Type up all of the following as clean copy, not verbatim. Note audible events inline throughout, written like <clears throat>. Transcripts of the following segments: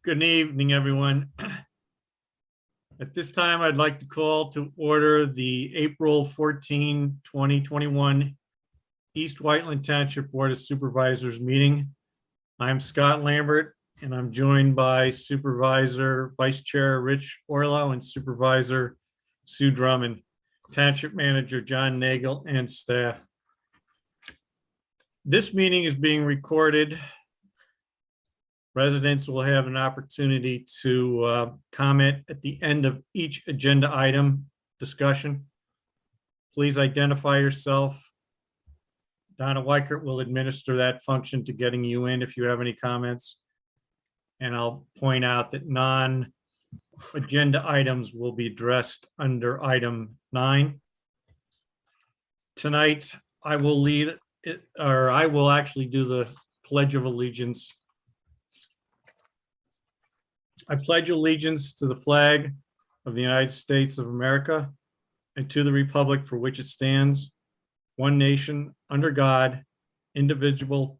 Good evening, everyone. At this time, I'd like to call to order the April 14, 2021 East Whiteland Township Board of Supervisors meeting. I'm Scott Lambert, and I'm joined by Supervisor Vice Chair Rich Orlow and Supervisor Sue Drummond, Township Manager John Nagel, and staff. This meeting is being recorded. Residents will have an opportunity to comment at the end of each agenda item discussion. Please identify yourself. Donna Weichert will administer that function to getting you in if you have any comments. And I'll point out that non-agenda items will be addressed under item 9. Tonight, I will lead it, or I will actually do the Pledge of Allegiance. I pledge allegiance to the flag of the United States of America and to the republic for which it stands, one nation, under God, indivisible,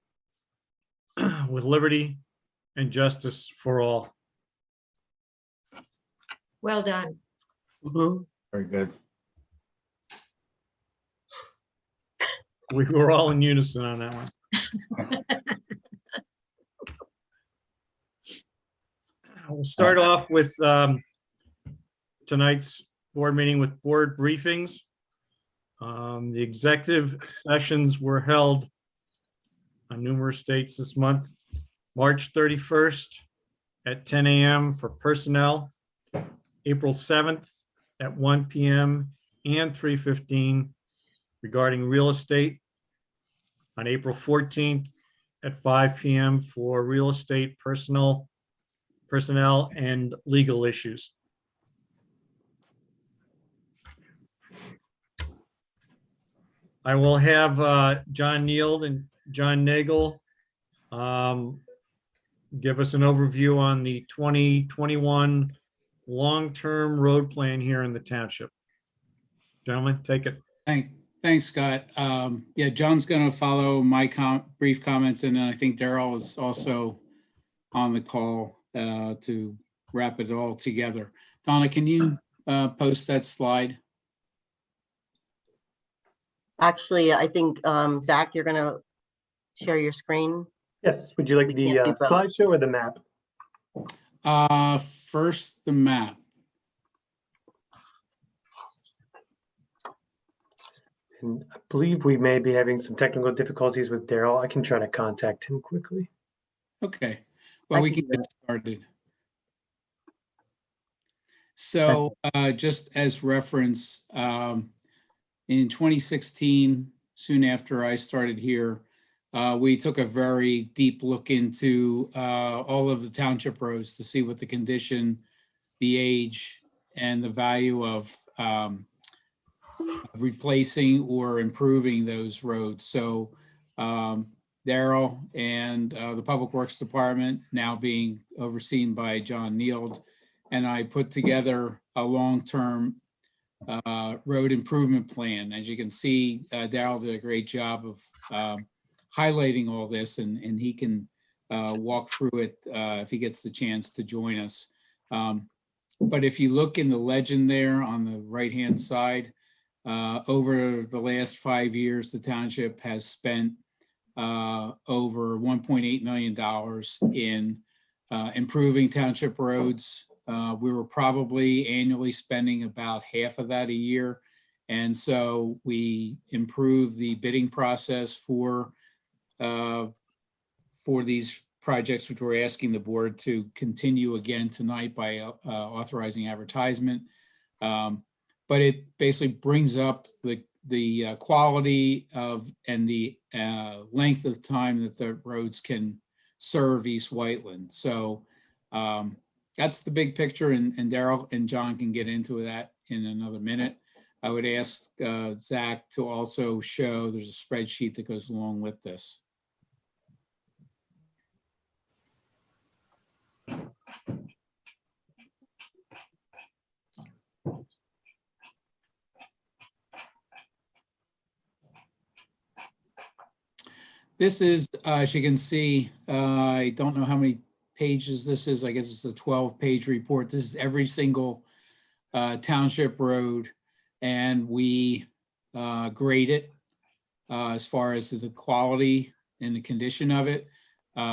with liberty and justice for all. Well done. Very good. We were all in unison on that one. We'll start off with tonight's board meeting with board briefings. The executive sessions were held on numerous dates this month. March 31st at 10 a.m. for personnel, April 7th at 1 p.m. and 3:15 regarding real estate, on April 14th at 5 p.m. for real estate personnel and legal issues. I will have John Neild and John Nagel give us an overview on the 2021 long-term road plan here in the township. Gentlemen, take it. Thanks, Scott. Yeah, John's going to follow my brief comments, and I think Daryl is also on the call to wrap it all together. Donna, can you post that slide? Actually, I think, Zach, you're going to share your screen. Yes. Would you like the slideshow or the map? First, the map. And I believe we may be having some technical difficulties with Daryl. I can try to contact him quickly. Okay. Well, we can get started. So just as reference, in 2016, soon after I started here, we took a very deep look into all of the township roads to see what the condition, the age, and the value of replacing or improving those roads. So Daryl and the Public Works Department, now being overseen by John Neild, and I put together a long-term road improvement plan. As you can see, Daryl did a great job of highlighting all this, and he can walk through it if he gets the chance to join us. But if you look in the legend there on the right-hand side, over the last 5 years, the township has spent over $1.8 million in improving township roads. We were probably annually spending about half of that a year. And so we improved the bidding process for these projects, which we're asking the board to continue again tonight by authorizing advertisement. But it basically brings up the quality of and the length of time that the roads can serve East Whiteland. So that's the big picture, and Daryl and John can get into that in another minute. I would ask Zach to also show, there's a spreadsheet that goes along with this. This is, as you can see, I don't know how many pages this is. I guess it's a 12-page report. This is every single township road, and we grade it as far as the quality and the condition of it.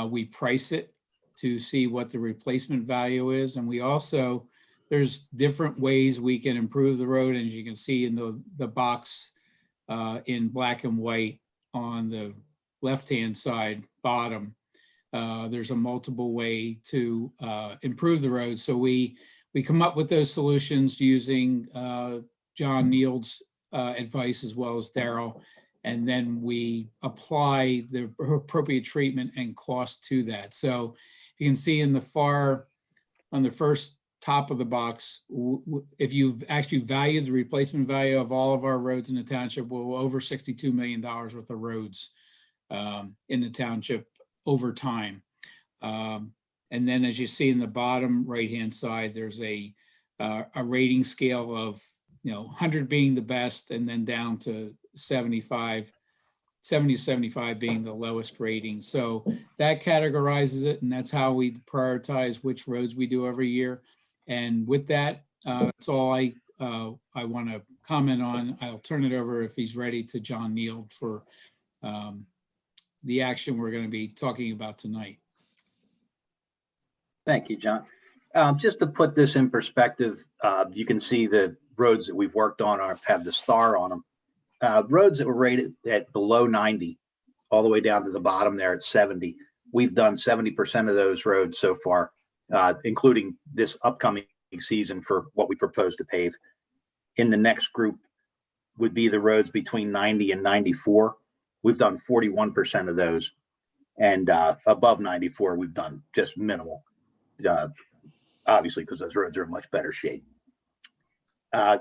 We price it to see what the replacement value is. And we also, there's different ways we can improve the road. As you can see in the box in black and white on the left-hand side bottom, there's a multiple way to improve the road. So we come up with those solutions using John Neald's advice as well as Daryl, and then we apply the appropriate treatment and cost to that. So you can see in on the first top of the box, if you've actually valued the replacement value of all of our roads in the township, we're over $62 million worth of roads in the township over time. And then as you see in the bottom right-hand side, there's a rating scale of 100 being the best, and then down to 70 to 75 being the lowest rating. So that categorizes it, and that's how we prioritize which roads we do every year. And with that, that's all I want to comment on. I'll turn it over, if he's ready, to John Neald for the action we're going to be talking about tonight. Thank you, John. Just to put this in perspective, you can see the roads that we've worked on have the star on them. Roads that were rated at below 90, all the way down to the bottom there at 70. We've done 70% of those roads so far, including this upcoming season for what we propose to pave. In the next group would be the roads between 90 and 94. We've done 41% of those. And above 94, we've done just minimal, obviously, because those roads are in much better shape.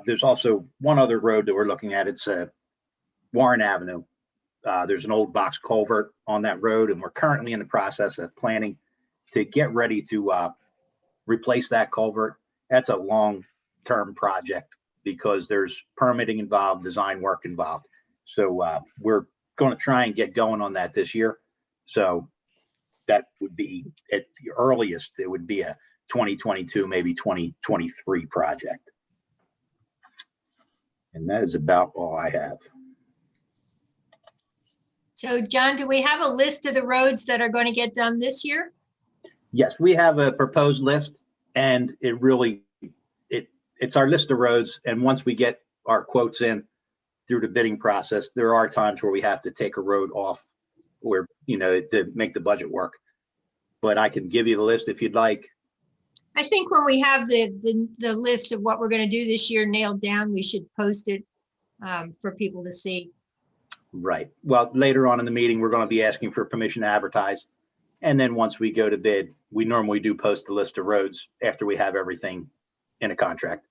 There's also one other road that we're looking at. It's Warren Avenue. There's an old box culvert on that road, and we're currently in the process of planning to get ready to replace that culvert. That's a long-term project because there's permitting involved, design work involved. So we're going to try and get going on that this year. So that would be, at the earliest, it would be a 2022, maybe 2023 project. And that is about all I have. So John, do we have a list of the roads that are going to get done this year? Yes, we have a proposed list, and it's our list of roads. And once we get our quotes in through the bidding process, there are times where we have to take a road off where, to make the budget work. But I can give you the list if you'd like. I think when we have the list of what we're going to do this year nailed down, we should post it for people to see. Right. Well, later on in the meeting, we're going to be asking for permission to advertise. And then once we go to bid, we normally do post the list of roads after we have everything in a contract.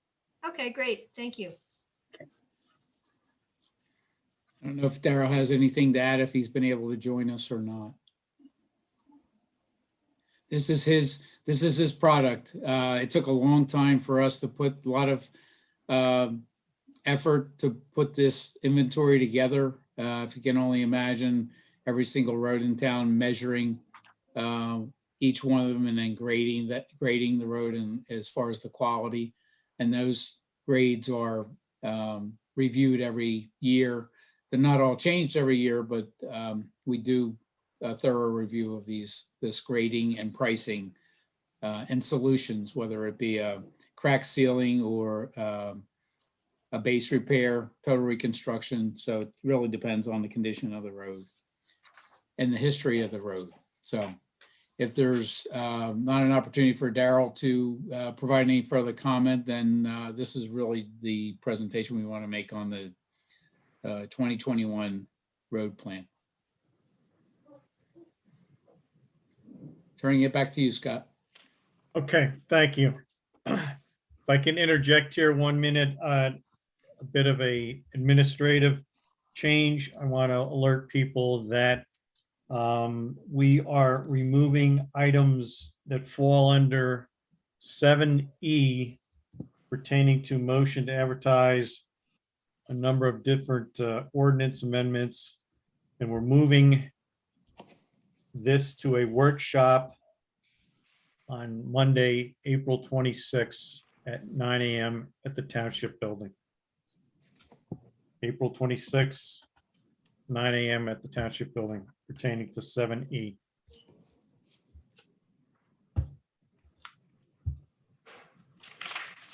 Okay, great. Thank you. I don't know if Daryl has anything to add, if he's been able to join us or not. This is his product. It took a long time for us to put a lot of effort to put this inventory together. If you can only imagine every single road in town, measuring each one of them and then grading the road and as far as the quality. And those grades are reviewed every year. They're not all changed every year, but we do a thorough review of this grading and pricing and solutions, whether it be a crack sealing or a base repair, total reconstruction. So it really depends on the condition of the road and the history of the road. So if there's not an opportunity for Daryl to provide any further comment, then this is really the presentation we want to make on the 2021 road plan. Turning it back to you, Scott. Okay, thank you. If I can interject here 1 minute, a bit of a administrative change. I want to alert people that we are removing items that fall under 7E pertaining to motion to advertise a number of different ordinance amendments. And we're moving this to a workshop on Monday, April 26th at 9 a.m. at the Township Building. April 26th, 9 a.m. at the Township Building pertaining to 7E.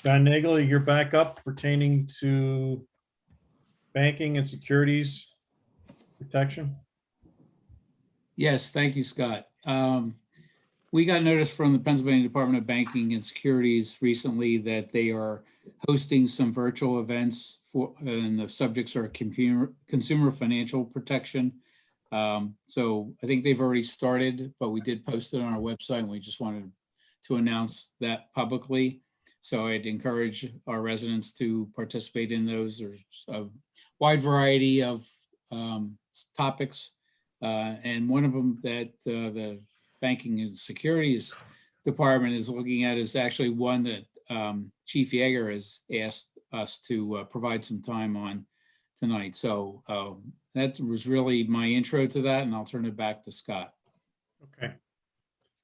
John Nagel, you're back up pertaining to banking and securities protection. Yes, thank you, Scott. We got notice from the Pennsylvania Department of Banking and Securities recently that they are hosting some virtual events and the subjects are consumer financial protection. So I think they've already started, but we did post it on our website and we just wanted to announce that publicly. So I'd encourage our residents to participate in those. There's a wide variety of topics. And one of them that the Banking and Securities Department is looking at is actually one that Chief Yeager has asked us to provide some time on tonight. So that was really my intro to that, and I'll turn it back to Scott. Okay,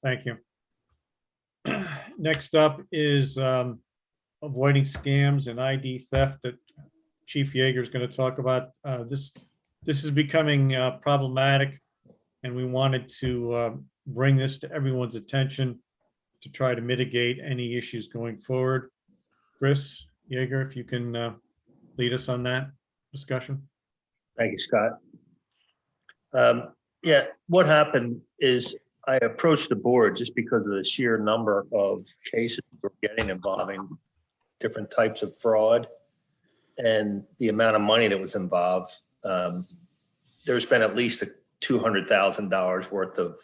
thank you. Next up is avoiding scams and ID theft that Chief Yeager is going to talk about. This is becoming problematic, and we wanted to bring this to everyone's attention to try to mitigate any issues going forward. Chris Yeager, if you can lead us on that discussion. Thank you, Scott. Yeah, what happened is I approached the board just because of the sheer number of cases we're getting involving different types of fraud and the amount of money that was involved. There's been at least $200,000 worth of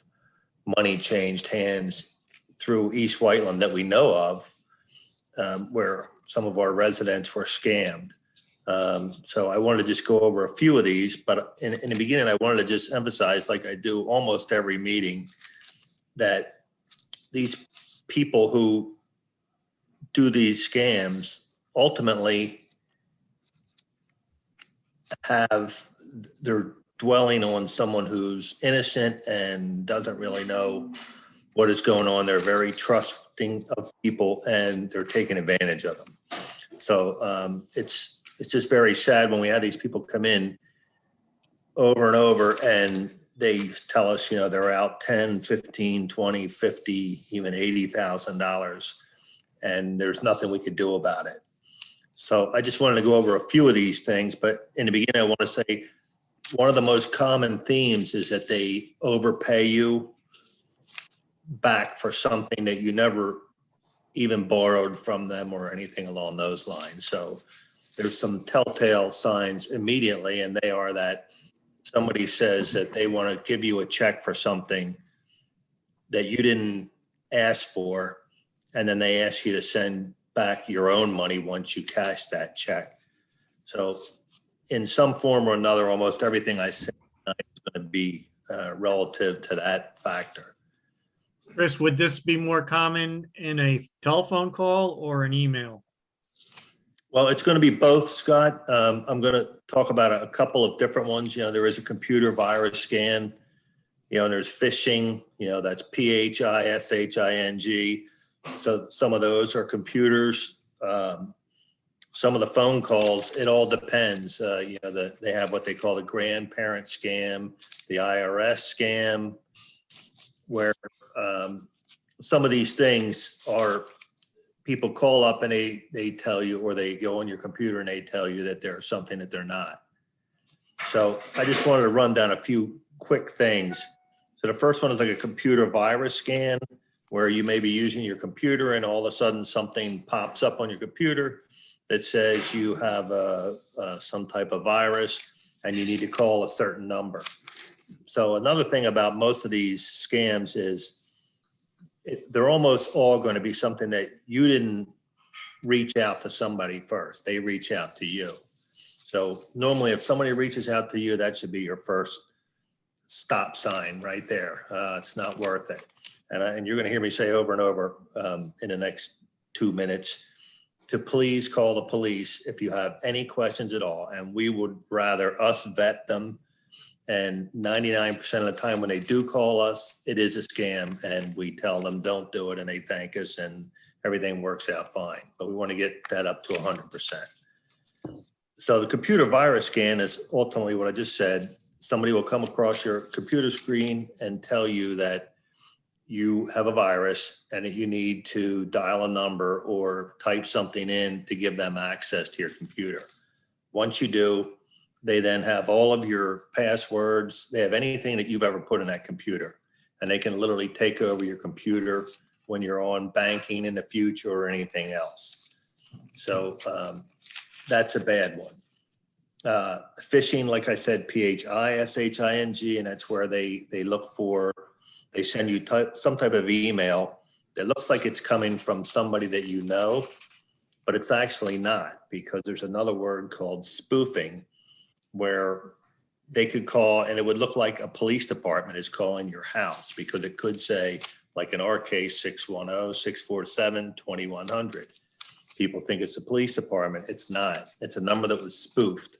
money changed hands through East Whiteland that we know of, where some of our residents were scammed. So I wanted to just go over a few of these, but in the beginning, I wanted to just emphasize, like I do almost every meeting, that these people who do these scams ultimately they're dwelling on someone who's innocent and doesn't really know what is going on. They're very trusting of people and they're taking advantage of them. So it's just very sad when we have these people come in over and over and they tell us, you know, they're out 10, 15, 20, 50, even $80,000, and there's nothing we could do about it. So I just wanted to go over a few of these things, but in the beginning, I want to say one of the most common themes is that they overpay you back for something that you never even borrowed from them or anything along those lines. So there's some telltale signs immediately, and they are that somebody says that they want to give you a check for something that you didn't ask for, and then they ask you to send back your own money once you cash that check. So in some form or another, almost everything I say tonight is going to be relative to that factor. Chris, would this be more common in a telephone call or an email? Well, it's going to be both, Scott. I'm going to talk about a couple of different ones. You know, there is a computer virus scan, you know, and there's phishing, you know, that's PHISHING. So some of those are computers. Some of the phone calls, it all depends. You know, they have what they call the grandparent scam, the IRS scam, where some of these things are people call up and they tell you, or they go on your computer and they tell you that they're something that they're not. So I just wanted to run down a few quick things. So the first one is like a computer virus scan, where you may be using your computer and all of a sudden something pops up on your computer that says you have some type of virus and you need to call a certain number. So another thing about most of these scams is they're almost all going to be something that you didn't reach out to somebody first. They reach out to you. So normally if somebody reaches out to you, that should be your first stop sign right there. It's not worth it. And you're going to hear me say over and over in the next 2 minutes to please call the police if you have any questions at all. And we would rather us vet them And 99% of the time when they do call us, it is a scam, and we tell them don't do it, and they thank us, and everything works out fine. But we want to get that up to 100%. So the computer virus scan is ultimately what I just said. Somebody will come across your computer screen and tell you that you have a virus and that you need to dial a number or type something in to give them access to your computer. Once you do, they then have all of your passwords. They have anything that you've ever put in that computer, and they can literally take over your computer when you're on banking in the future or anything else. So that's a bad one. Phishing, like I said, phishing, and that's where they look for, they send you some type of email that looks like it's coming from somebody that you know, but it's actually not, because there's another word called spoofing, where they could call and it would look like a police department is calling your house, because it could say, like in our case, 610-647-2100. People think it's a police department. It's not. It's a number that was spoofed,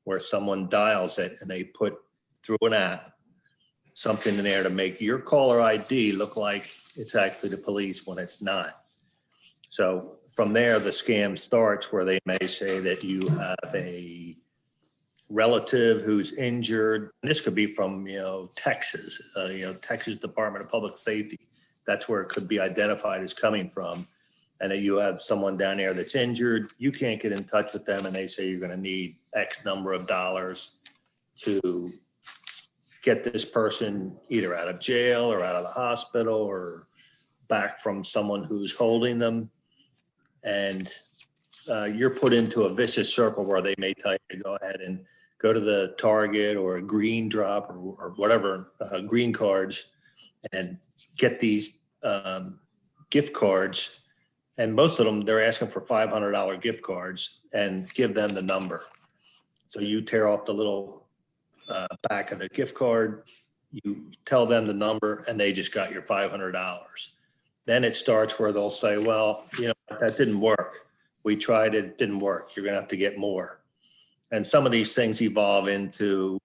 where someone dials it and they put through an app something in there to make your caller ID look like it's actually the police when it's not. So from there, the scam starts, where they may say that you have a relative who's injured. And this could be from, Texas, Texas Department of Public Safety. That's where it could be identified as coming from. And that you have someone down there that's injured. You can't get in touch with them, and they say you're going to need X number of dollars to get this person either out of jail or out of the hospital or back from someone who's holding them. And you're put into a vicious circle where they may tell you to go ahead and go to the Target or a Green Drop or whatever, green cards, and get these gift cards. And most of them, they're asking for $500 gift cards, and give them the number. So you tear off the little back of the gift card, you tell them the number, and they just got your $500. Then it starts where they'll say, well, that didn't work. We tried it, it didn't work. You're going to have to get more. And some of these things evolve into,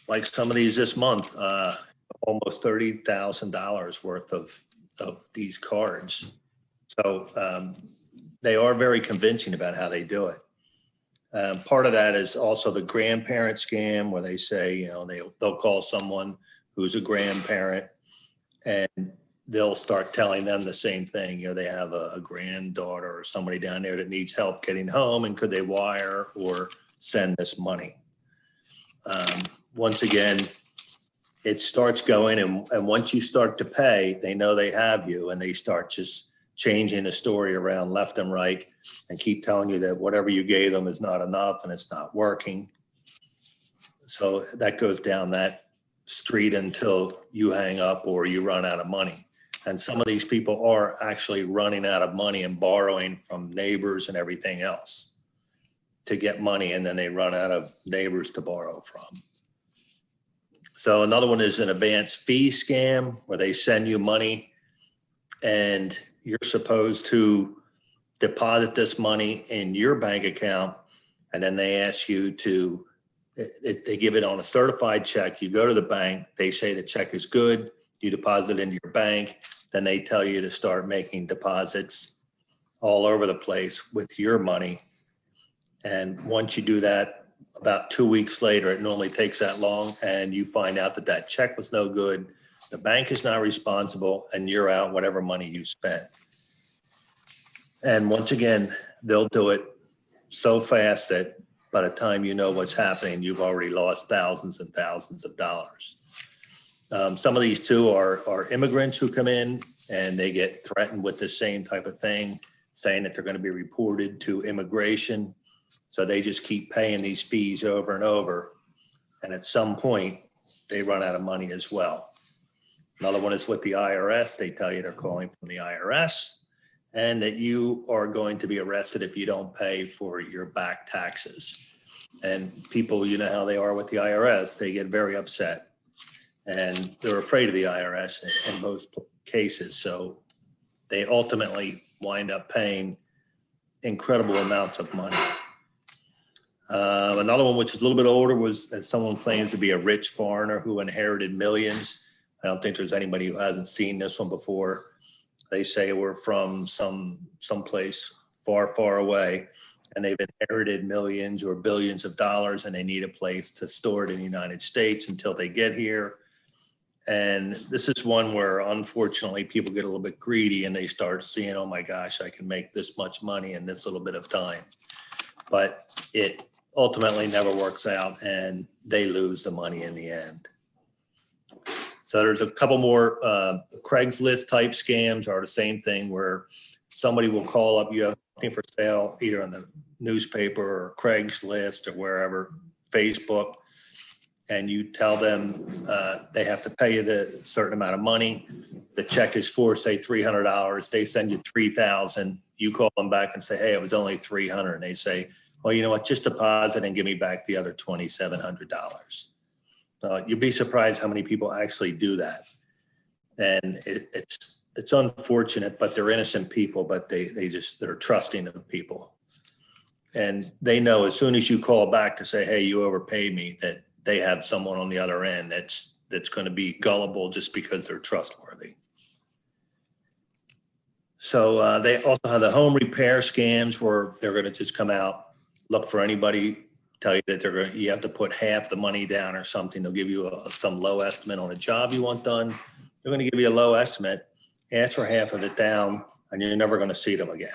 like some of these this month, almost $30,000 worth of these cards. So they are very convincing about how they do it. Part of that is also the grandparent scam, where they say, they'll call someone who's a grandparent, and they'll start telling them the same thing. They have a granddaughter or somebody down there that needs help getting home, and could they wire or send this money? Once again, it starts going, and once you start to pay, they know they have you, and they start just changing the story around left and right, and keep telling you that whatever you gave them is not enough and it's not working. So that goes down that street until you hang up or you run out of money. And some of these people are actually running out of money and borrowing from neighbors and everything else to get money, and then they run out of neighbors to borrow from. So another one is an advance fee scam, where they send you money and you're supposed to deposit this money in your bank account, and then they ask you to, they give it on a certified check. You go to the bank, they say the check is good, you deposit it into your bank, then they tell you to start making deposits all over the place with your money. And once you do that, about 2 weeks later, it normally takes that long, and you find out that that check was no good, the bank is not responsible, and you're out whatever money you spent. And once again, they'll do it so fast that by the time you know what's happening, you've already lost thousands and thousands of dollars. Some of these too are immigrants who come in, and they get threatened with the same type of thing, saying that they're going to be reported to immigration. So they just keep paying these fees over and over. And at some point, they run out of money as well. Another one is with the IRS. They tell you they're calling from the IRS, and that you are going to be arrested if you don't pay for your back taxes. And people, you know how they are with the IRS, they get very upset, and they're afraid of the IRS in most cases. So they ultimately wind up paying incredible amounts of money. Another one, which is a little bit older, was someone claims to be a rich foreigner who inherited millions. I don't think there's anybody who hasn't seen this one before. They say we're from someplace far, far away, and they've inherited millions or billions of dollars, and they need a place to store it in the United States until they get here. And this is one where, unfortunately, people get a little bit greedy and they start seeing, oh my gosh, I can make this much money in this little bit of time. But it ultimately never works out, and they lose the money in the end. So there's a couple more Craigslist type scams are the same thing, where somebody will call up, you have something for sale, either on the newspaper or Craigslist or wherever, Facebook, and you tell them they have to pay you the certain amount of money. The check is for, say, $300. They send you $3,000. You call them back and say, hey, it was only $300. And they say, well, you know what, just deposit and give me back the other $2,700. You'd be surprised how many people actually do that. And it's unfortunate, but they're innocent people, but they're trusting of people. And they know as soon as you call back to say, hey, you overpaid me, that they have someone on the other end that's going to be gullible just because they're trustworthy. So they also have the home repair scams, where they're going to just come out, look for anybody, tell you that you have to put half the money down or something. They'll give you some low estimate on a job you want done. They're going to give you a low estimate, ask for half of it down, and you're never going to see them again.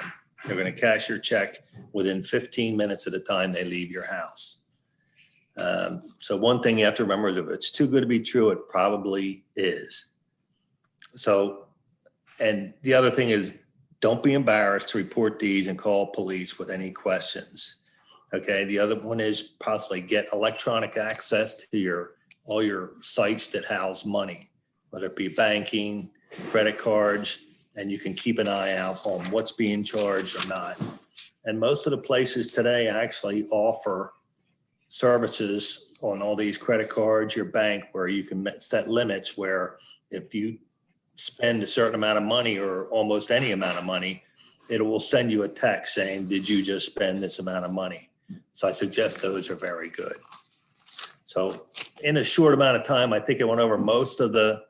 They're going to cash your check within 15 minutes of the time they leave your house. So one thing you have to remember is, if it's too good to be true, it probably is. So, and the other thing is, don't be embarrassed to report these and call police with any questions. Okay. The other one is possibly get electronic access to all your sites that house money, whether it be banking, credit cards, and you can keep an eye out on what's being charged or not. And most of the places today actually offer services on all these credit cards, your bank, where you can set limits, where if you spend a certain amount of money or almost any amount of money, it will send you a text saying, did you just spend this amount of money? So I suggest those are very good. So in a short amount of time, I think I went over most of the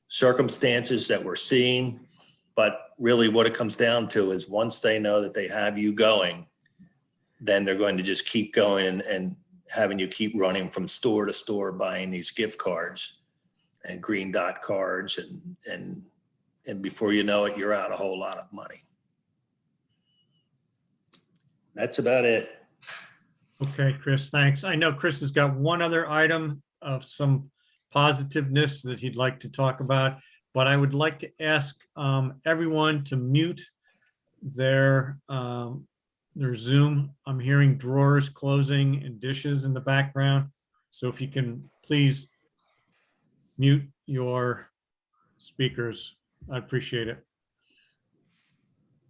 circumstances that we're seeing, but really what it comes down to is, once they know that they have you going, then they're going to just keep going and having you keep running from store to store buying these gift cards and green dot cards, and before you know it, you're out a whole lot of money. That's about it. Okay, Chris, thanks. I know Chris has got one other item of some positiveness that he'd like to talk about, but I would like to ask everyone to mute their Zoom. I'm hearing drawers closing and dishes in the background. So if you can please mute your speakers, I appreciate it.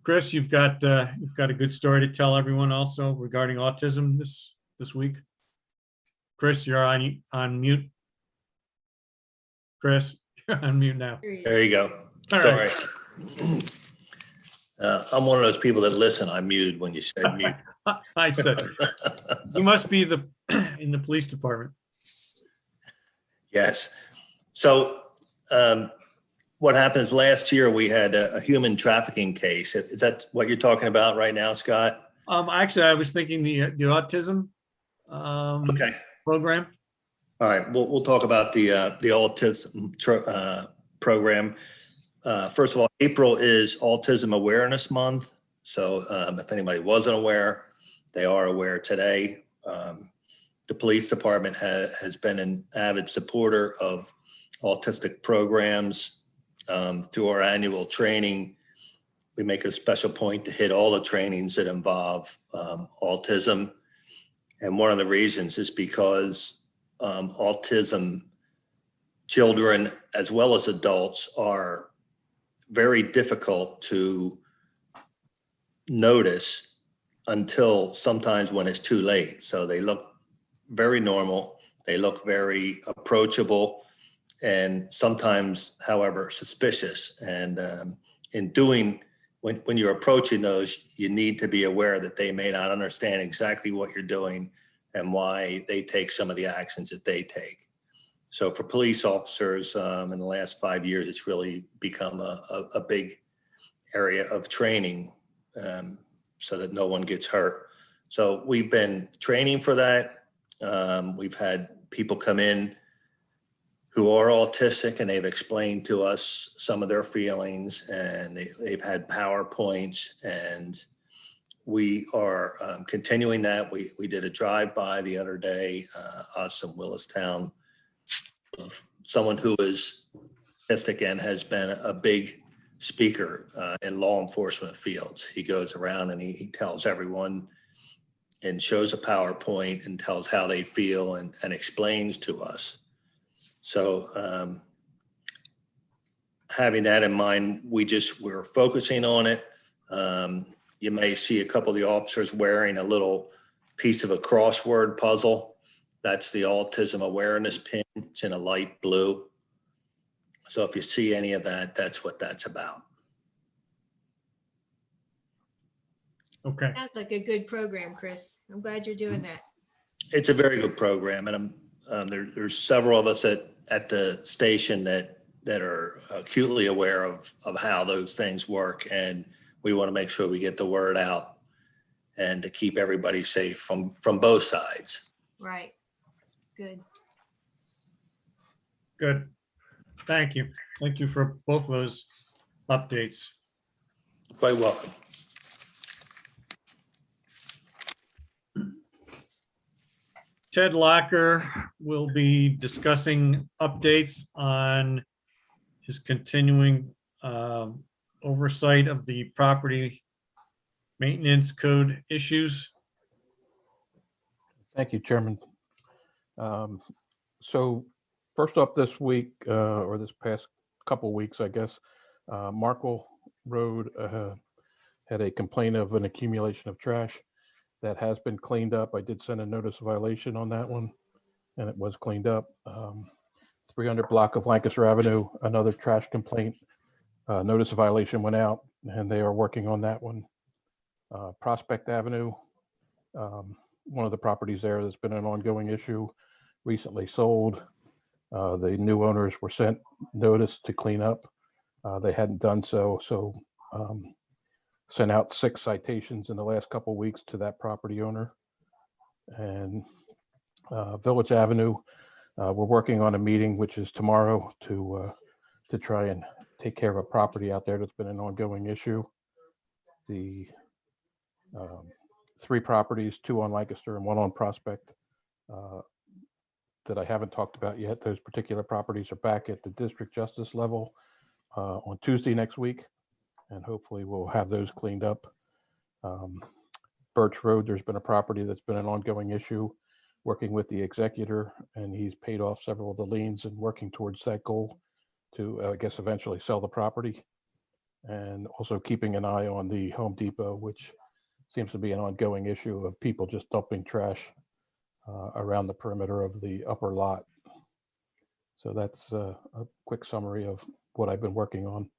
Chris, you've got a good story to tell everyone also regarding autism this week. Chris, you're on mute. Chris, you're on mute now. There you go. All Sorry. right. I'm one of those people that listen. I muted when you said mute. I said, you must be in the police department. Yes. So what happens, last year we had a human trafficking case. Is that what you're talking about right now, Scott? Actually, I was thinking the autism Okay. program. All right. We'll talk about the autism program. First of all, April is Autism Awareness Month. So if anybody wasn't aware, they are aware today. The police department has been an avid supporter of autistic programs. Through our annual training, we make a special point to hit all the trainings that involve autism. And one of the reasons is because autism children, as well as adults, are very difficult to notice until sometimes when it's too late. So they look very normal. They look very approachable, and sometimes, however, suspicious. And in doing when you're approaching those, you need to be aware that they may not understand exactly what you're doing and why they take some of the actions that they take. So for police officers, in the last 5 years, it's really become a big area of training, so that no one gets hurt. So we've been training for that. We've had people come in who are autistic, and they've explained to us some of their feelings, and they've had PowerPoints, and we are continuing that. We did a drive-by the other day, us in Willistown, of someone who is autistic and has been a big speaker in law enforcement fields. He goes around and he tells everyone and shows a PowerPoint and tells how they feel and explains to us. So having that in mind, we're focusing on it. You may see a couple of the officers wearing a little piece of a crossword puzzle. That's the autism awareness pin. It's in a light blue. So if you see any of that, that's what that's about. Okay, Sounds like a good program, Chris. I'm glad you're doing that. It's a very good program, and there's several of us at the station that are acutely aware of how those things work, and we want to make sure we get the word out and to keep everybody safe from both sides. Right. Good. good. Thank you. Thank you for both of those updates. Quite welcome. Ted Locker will be discussing updates on his continuing oversight of the property maintenance code issues. Thank you, Chairman. So first up this week, or this past couple weeks, I guess, Markle Road had a complaint of an accumulation of trash that has been cleaned up. I did send a notice of violation on that one, and it was cleaned up. 300 block of Lancaster Avenue, another trash complaint. Notice of violation went out, and they are working on that one. Prospect Avenue, one of the properties there that's been an ongoing issue, recently sold. The new owners were sent notice to clean up. They hadn't done so, sent out 6 citations in the last couple of weeks to that property owner. And Village Avenue, we're working on a meeting, which is tomorrow, to try and take care of a property out there that's been an ongoing issue. The 3 properties, 2 on Lancaster and 1 on Prospect, that I haven't talked about yet. Those particular properties are back at the district justice level on Tuesday next week, and hopefully we'll have those cleaned up. Birch Road, there's been a property that's been an ongoing issue, working with the executor, and he's paid off several of the liens and working towards that goal to, I guess, eventually sell the property. And also keeping an eye on the Home Depot, which seems to be an ongoing issue of people just dumping trash around the perimeter of the upper lot. So that's a quick summary of what I've been working on.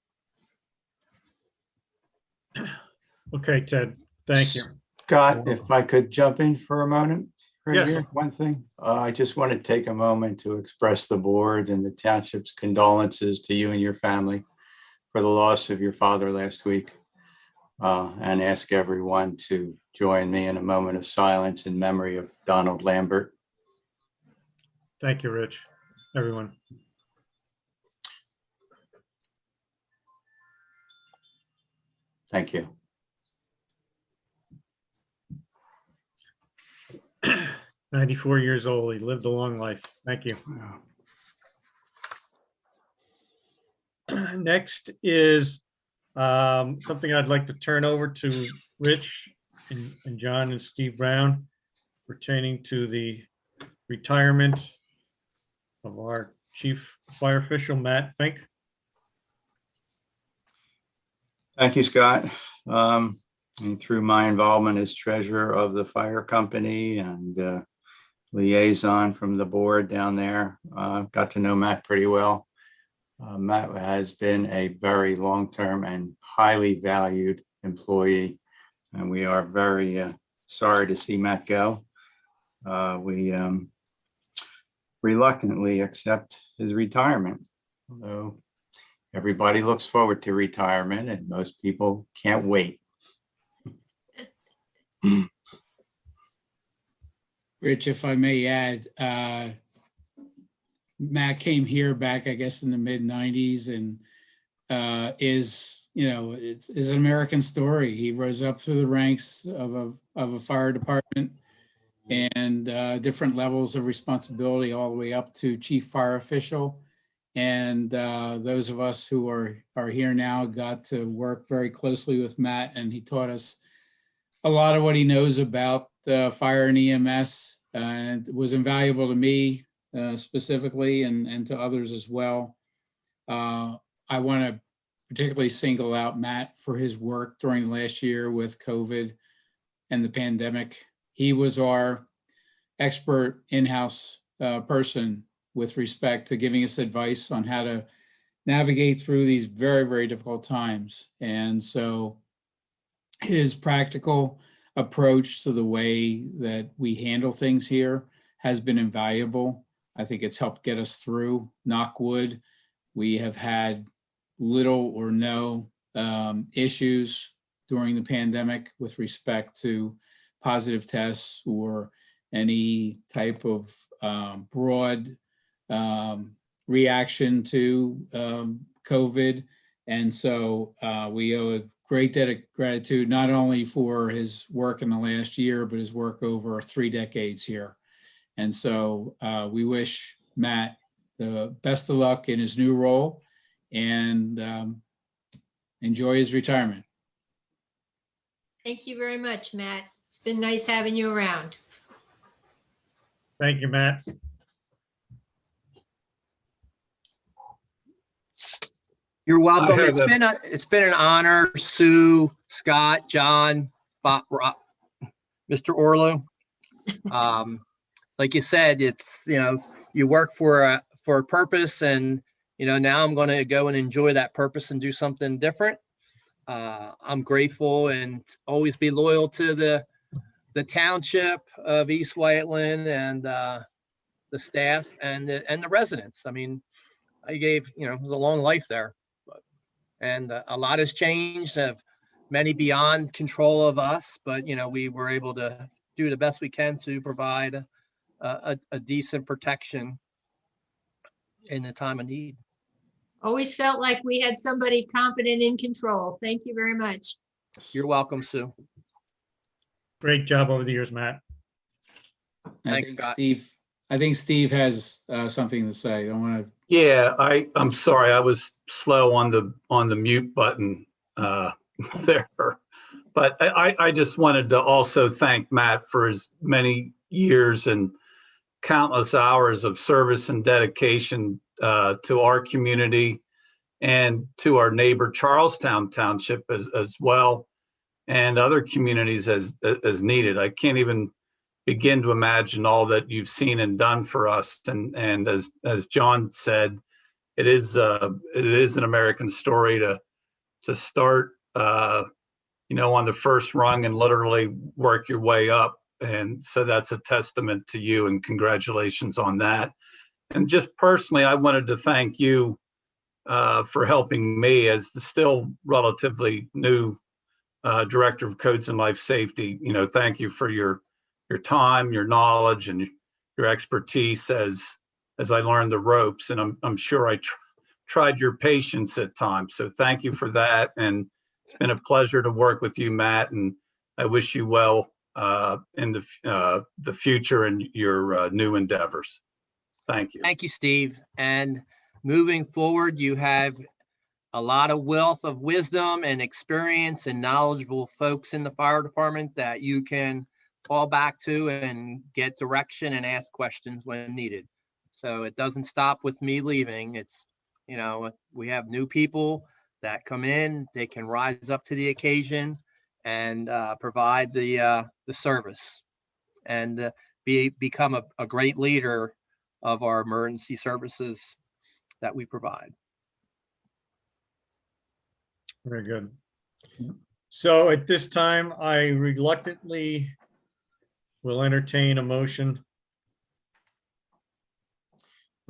Okay, Ted, thank you. Scott, if I could jump in for a moment. right Yes. here, one thing. I just want to take a moment to express the board and the township's condolences to you and your family for the loss of your father last week. And ask everyone to join me in a moment of silence in memory of Donald Lambert. Thank you, Rich, everyone. Thank you. <clears throat> 94 years old. He lived a long life. Thank you. Next is something I'd like to turn over to Rich and John and Steve Brown pertaining to the retirement of our chief fire official, Matt Fink. Thank you, Scott. And through my involvement as treasurer of the fire company and liaison from the board down there, got to know Matt pretty well. Matt has been a very long-term and highly valued employee, and we are very sorry to see Matt go. We reluctantly accept his retirement, although everybody looks forward to retirement and most people can't wait. Rich, if I may add, Matt came here back, I guess, in the mid 90s and it's an American story. He rose up through the ranks of a fire department and different levels of responsibility all the way up to chief fire official. And those of us who are here now got to work very closely with Matt, and he taught us a lot of what he knows about fire and EMS, and it was invaluable to me specifically and to others as well. I want to particularly single out Matt for his work during last year with COVID and the pandemic. He was our expert in-house person with respect to giving us advice on how to navigate through these very, very difficult times. And so his practical approach to the way that we handle things here has been invaluable. I think it's helped get us through. Knock wood, we have had little or no issues during the pandemic with respect to positive tests or any type of broad reaction to COVID. And so we owe a great debt of gratitude, not only for his work in the last year, but his work over 3 decades here. And so we wish Matt the best of luck in his new role and enjoy his retirement. Thank you very much, Matt. It's been nice having you around. Thank you, Matt. You're welcome. I have It's been an honor, Sue, Scott, John, Bob, Mr. Orlo. Like you said, it's, you work for a purpose, and now I'm going to go and enjoy that purpose and do something different. I'm grateful and always be loyal to the township of East Whiteland and the staff and the residents. I mean, I gave, it was a long life there, and a lot has changed, many beyond control of us, but we were able to do the best we can to provide a decent protection in the time of need. Always felt like we had somebody competent in control. Thank you very much. You're welcome, Sue. Great job over the years, Matt. Thanks, Scott. I think Steve has something to say. I don't want to. Yeah, I'm sorry. I was slow on the mute button there. But I just wanted to also thank Matt for his many years and countless hours of service and dedication to our community and to our neighbor Charlestown Township as well, and other communities as needed. I can't even begin to imagine all that you've seen and done for us. And as John said, it is an American story to start on the first rung and literally work your way up. And so that's a testament to you, and congratulations on that. And just personally, I wanted to thank you for helping me as the still relatively new Director of Codes and Life Safety. Thank you for your time, your knowledge, and your expertise as I learned the ropes. And I'm sure I tried your patience at times. So thank you for that. And it's been a pleasure to work with you, Matt. And I wish you well in the future and your new endeavors. Thank you. Thank you, Steve. And moving forward, you have a lot of wealth of wisdom and experience and knowledgeable folks in the fire department that you can fall back to and get direction and ask questions when needed. So it doesn't stop with me leaving. It's, we have new people that come in, they can rise up to the occasion and provide the service and become a great leader of our emergency services that we provide. Very good. So at this time, I reluctantly will entertain a motion.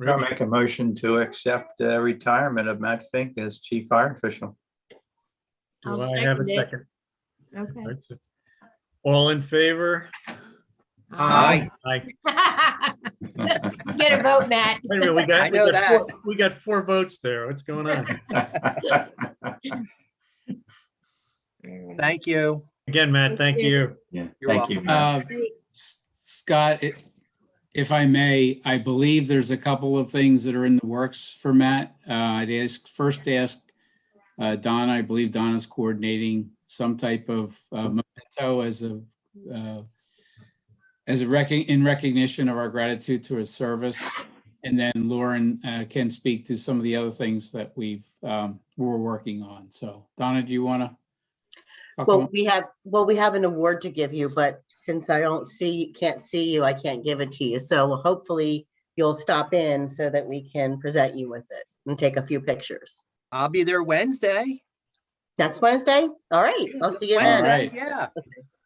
I'll Rich? make a motion to accept retirement of Matt Fink as chief fire official. Do I'll I have a second it. second? Okay. Right, so- All in favor? Aye. Aye. Get a vote, Matt. Wait a minute, we got, I know that. we got 4 votes there. What's going on? Thank you. Again, Matt, thank you. Yeah, You're thank you. welcome. Matt. Scott, if I may, I believe there's a couple of things that are in the works for Matt. I'd first ask Donna, I believe Donna's coordinating some type of memento in recognition of our gratitude to his service. And then Lauren can speak to some of the other things that we're working on. So Donna, do you want to? Well, we have an award to give you, but since I can't see you, I can't give it to you. So hopefully you'll stop in so that we can present you with it and take a few pictures. I'll be there Wednesday. Next Wednesday? All right, I'll see you then. Wednesday, right. yeah.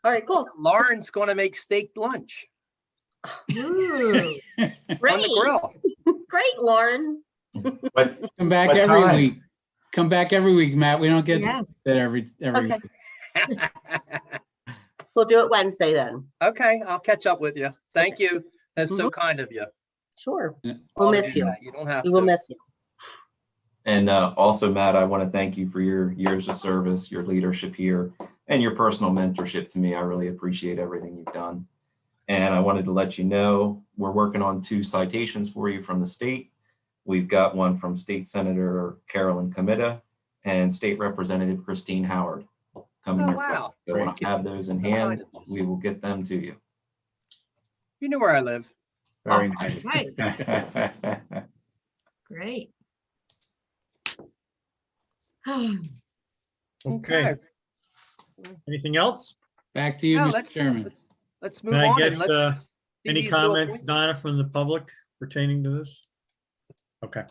All right, cool. Lauren's going to make steak lunch Ooh. on Great, the grill. great, Lauren. But Come back What every time? week. Come back every week, Matt. We don't get Yeah. that every Okay. week. We'll do it Wednesday then. Okay, I'll catch up with you. Thank you. That's so kind of you. Sure. Yeah. We'll I'll miss do you. that. You don't have We will to. miss you. And also, Matt, I want to thank you for your years of service, your leadership here, and your personal mentorship to me. I really appreciate everything you've done. And I wanted to let you know we're working on 2 citations for you from the state. We've got one from State Senator Carolyn Comita and State Representative Christine Howard coming Oh, your way. wow. So when I have those in hand, we will get them to you. You know where I live. very nice. Right. Great. Okay. Anything else? Back to you, No, Mr. Chairman. let's move And I on. guess, And let's see Any these new comments, appointments. Donna, from the public pertaining to this? Okay.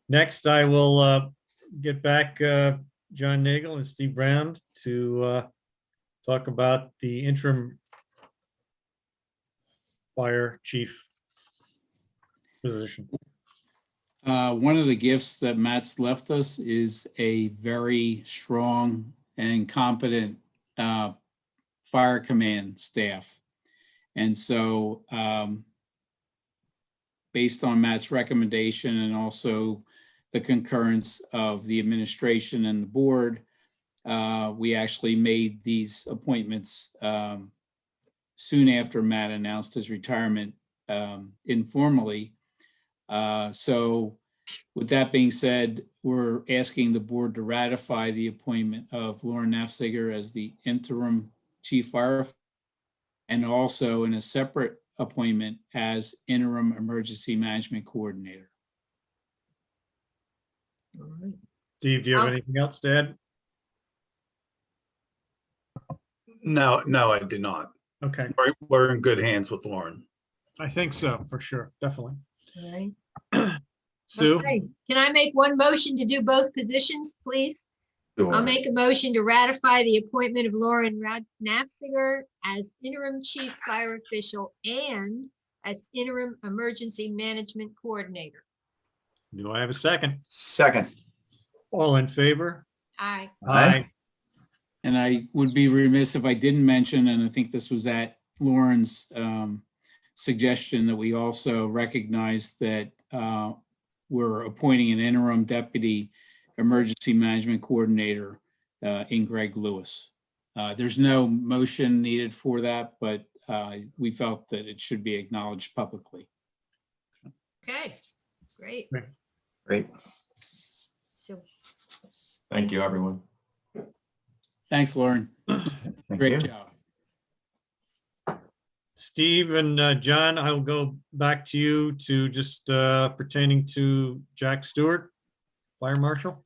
Next, I will get back John Nagel and Steve Brown to talk about the interim fire chief position. One of the gifts that Matt's left us is a very strong and competent fire command staff. And so based on Matt's recommendation and also the concurrence of the administration and the board, we actually made these appointments soon after Matt announced his retirement informally. So with that being said, we're asking the board to ratify the appointment of Lauren Nafziger as the interim chief fire and also in a separate appointment as interim emergency management coordinator. All right. Steve, do you have anything else to add? No, I do not. Okay, We're in good hands with Lauren. I think so, for sure, definitely. All right. Sue? Okay. Can I make one motion to do both positions, please? I'll Sure. make a motion to ratify the appointment of Lauren Nafziger as interim chief fire official and as interim emergency management coordinator. Do I have a second? Second. All in favor? Aye. Aye. And I would be remiss if I didn't mention, and I think this was at Lauren's suggestion, that we also recognize that we're appointing an interim deputy emergency management coordinator in Greg Lewis. There's no motion needed for that, but we felt that it should be acknowledged publicly. Okay, great. Great. So, Thank you, everyone. Thanks, Lauren. Thank Great you. job. Steve and John, I will go back to you to just pertaining to Jack Stewart, Fire Marshal.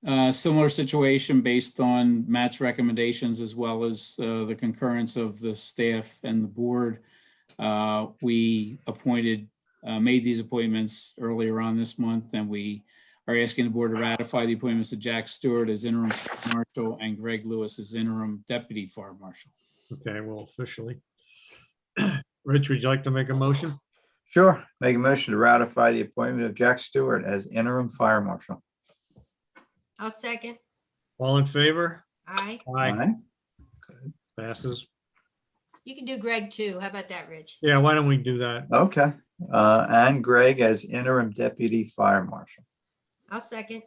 Similar situation based on Matt's recommendations as well as the concurrence of the staff and the board. We made these appointments earlier on this month, and we are asking the board to ratify the appointments of Jack Stewart as interim fire marshal and Greg Lewis as interim deputy fire marshal. Okay, well, officially. Rich, would you like to make a motion? Sure. Make a motion to ratify the appointment of Jack Stewart as interim fire marshal. I'll second. All in favor? Aye. Aye. Passes. You can do Greg too. How about that, Rich? Yeah, why don't we do that? Okay. And Greg as interim deputy fire marshal. I'll second.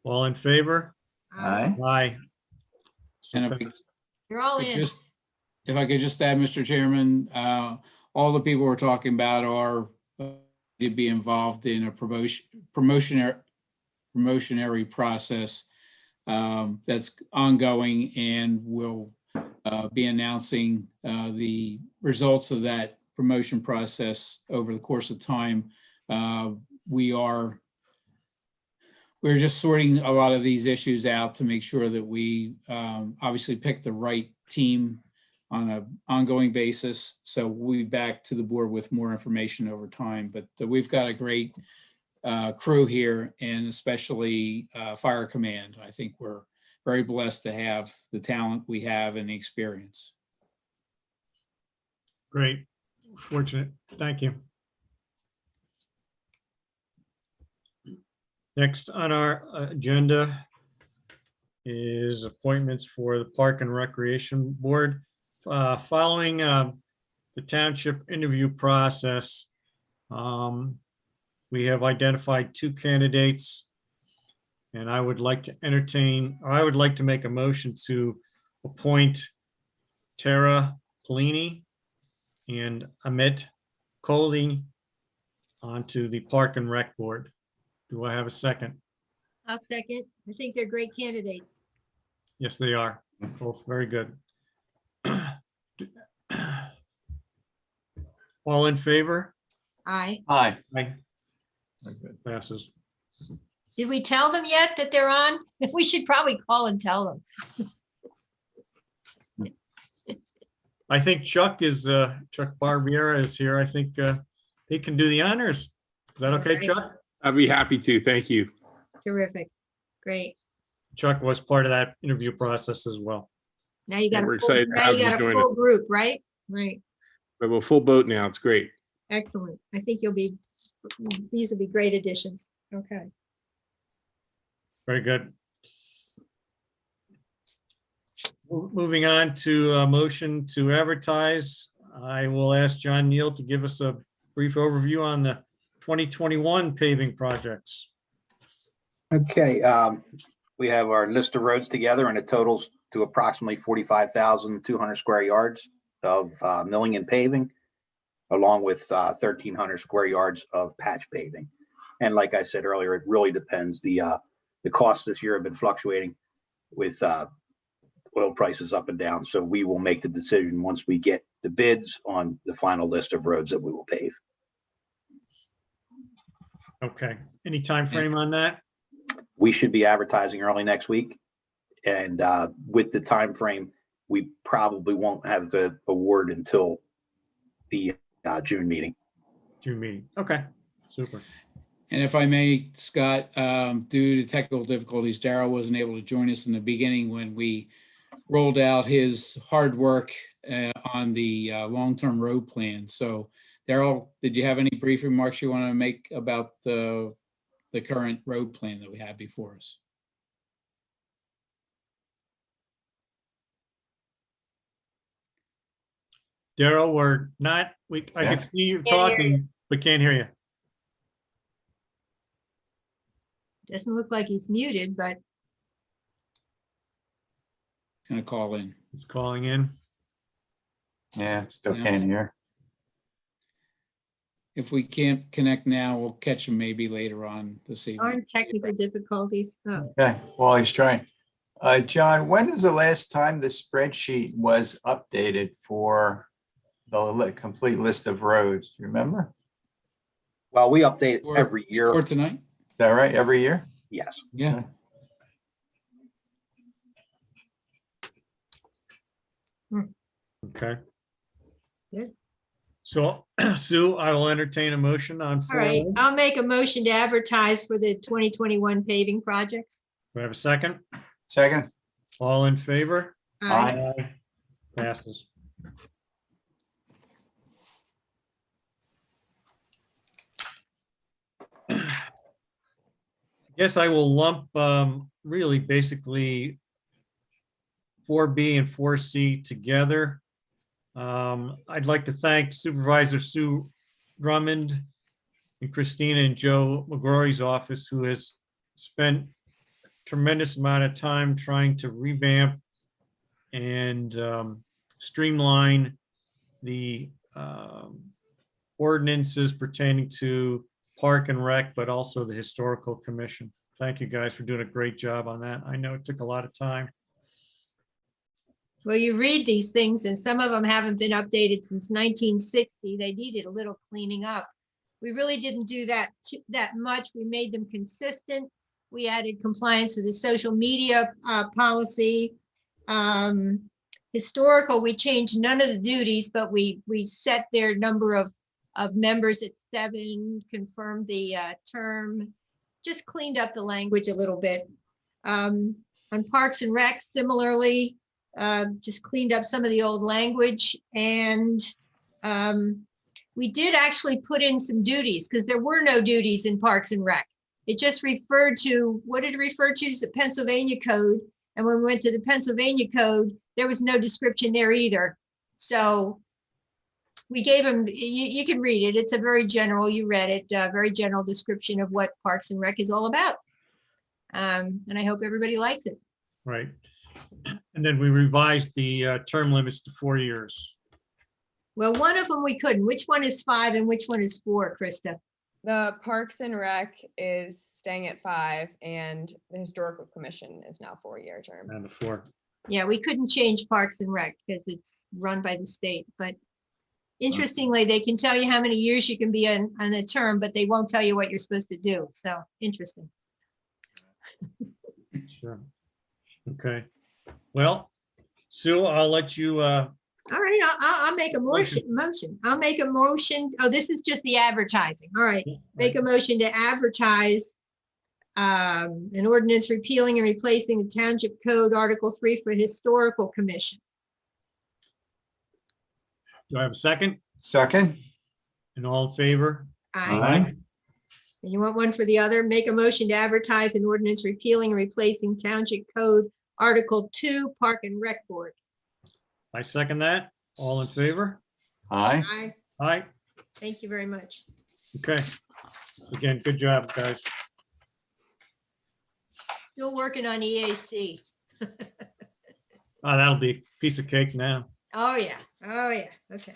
All in favor? Aye. Aye. So And if passed. You're all in. If I could just add, Mr. Chairman, all the people we're talking about are to be involved in a promotionary process that's ongoing, and will be announcing the results of that promotion process over the course of time. We're just sorting a lot of these issues out to make sure that we obviously pick the right team on an ongoing basis. So we'll be back to the board with more information over time, but we've got a great crew here, and especially Fire Command. I think we're very blessed to have the talent we have and the experience. Great. Fortunate. Thank you. Next on our agenda is appointments for the Park and Recreation Board. Following the township interview process, we have identified 2 candidates, and I would like to make a motion to appoint Tara Pelini and Amit Kohli onto the Park and Rec Board. Do I have a second? I'll second. I think they're great candidates. Yes, they are. Both very good. All in favor? Aye. Aye. Aye. Passes. Did we tell them yet that they're on? We should probably call and tell them. I think Chuck Barbiera is here. I think he can do the honors. Is that okay, Right. Chuck? I'd be happy to. Thank you. Terrific. Great. Chuck was part of that interview process as well. Now you got We're a full, excited to now have you you got a join full group, right? Right. We have a full boat now. It's great. Excellent. I think these will be great additions. Okay. Very good. Moving on to a motion to advertise. I will ask John Neal to give us a brief overview on the 2021 paving projects. Okay, we have our list of roads together, and it totals to approximately 45,200 square yards of milling and paving, along with 1,300 square yards of patch paving. And like I said earlier, it really depends. The costs this year have been fluctuating with oil prices up and down. So we will make the decision once we get the bids on the final list of roads that we will pave. Okay, any time frame on that? We should be advertising early next week. And with the time frame, we probably won't have the award until the June meeting. June meeting. Okay, super. And if I may, Scott, due to technical difficulties, Darrell wasn't able to join us in the beginning when we rolled out his hard work on the long-term road plan. So Darrell, did you have any brief remarks you want to make about the current road plan that we have before us? Darrell, we're not, I can see you Can't hear talking, but can't hear you. Doesn't look like he's muted, but Gonna call in. He's calling in. Yeah, still Yeah. can't hear. If we can't connect now, we'll catch him maybe later on this evening. aren't technical difficulties. Oh, Okay, while he's trying. John, when is the last time the spreadsheet was updated for the complete list of roads? Do you remember? Well, we update Or- every year. Or tonight? Is that right? Every year? Yes. Yeah. Okay. Good. So Sue, I will entertain a motion on All right, 4. I'll make a motion to advertise for the 2021 paving projects. Do I have a second? Second. All in favor? Aye. Passes. I guess I will lump really basically 4B and 4C together. I'd like to thank Supervisor Sue Drummond and Christina and Joe McGrory's office, who has spent a tremendous amount of time trying to revamp and streamline the ordinances pertaining to Park and Rec, but also the Historical Commission. Thank you guys for doing a great job on that. I know it took a lot of time. Well, you read these things and some of them haven't been updated since 1960. They needed a little cleaning up. We really didn't do that much. We made them consistent. We added compliance with the social media policy. Historical, we changed none of the duties, but we set their number of members at 7, confirmed the term, just cleaned up the language a little bit. On Parks and Rec, similarly, just cleaned up some of the old language. And we did actually put in some duties because there were no duties in Parks and Rec. It just referred to, what did it refer to? The Pennsylvania Code. And when we went to the Pennsylvania Code, there was no description there either. So we gave them, you can read it. It's a very general, you read it, very general description of what Parks and Rec is all about. And I hope everybody likes it. Right. And then we revised the term limits to 4 years. Well, one of them we couldn't. Which one is 5 and which one is 4, Krista? The Parks and Rec is staying at 5 and the Historical Commission is now 4-year term. And the 4. Yeah, we couldn't change Parks and Rec because it's run by the state, but interestingly, they can tell you how many years you can be on a term, but they won't tell you what you're supposed to do. So interesting. Sure. Okay. Well, Sue, I'll let you. All right, I'll make a motion. I'll make a motion. Oh, this is just the advertising. All right, make a motion to advertise an ordinance repealing and replacing the Township Code Article 3 for Historical Commission. Do I have a second? Second. And all in favor? Aye. And you want one for the other? Make a motion to advertise an ordinance repealing and replacing Township Code Article 2 Park and Rec Board. I second that. All in favor? Aye. Aye. Aye. Thank you very much. Okay. Again, good job, guys. Still working on EAC. That'll be a piece of cake now. Oh, yeah. Oh, yeah. Okay.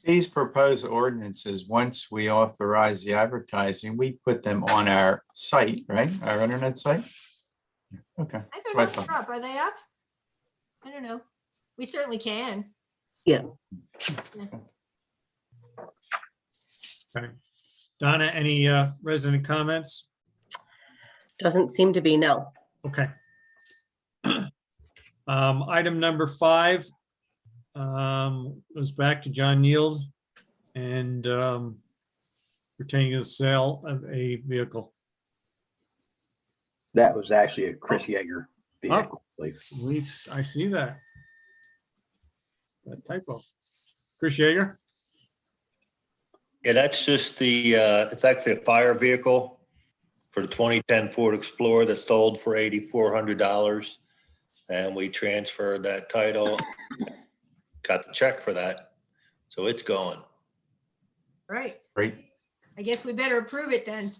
These proposed ordinances, once we authorize the advertising, we put them on our site, right? Our internet site? Okay. I don't know Right. if they're up. Are they up? I don't know. We certainly can. Yeah. Okay. Donna, any resident comments? Doesn't seem to be, no. Okay. Item number 5 goes back to John Neal and pertaining to the sale of a vehicle. That was actually a Chris Yeager vehicle, I believe. At least I see that. That typo. Chris Yeager? Yeah, that's just the, it's actually a fire vehicle for the 2010 Ford Explorer that sold for $8,400. And we transferred that title, got the check for that. So it's going. Right. Great. I guess we better approve it then.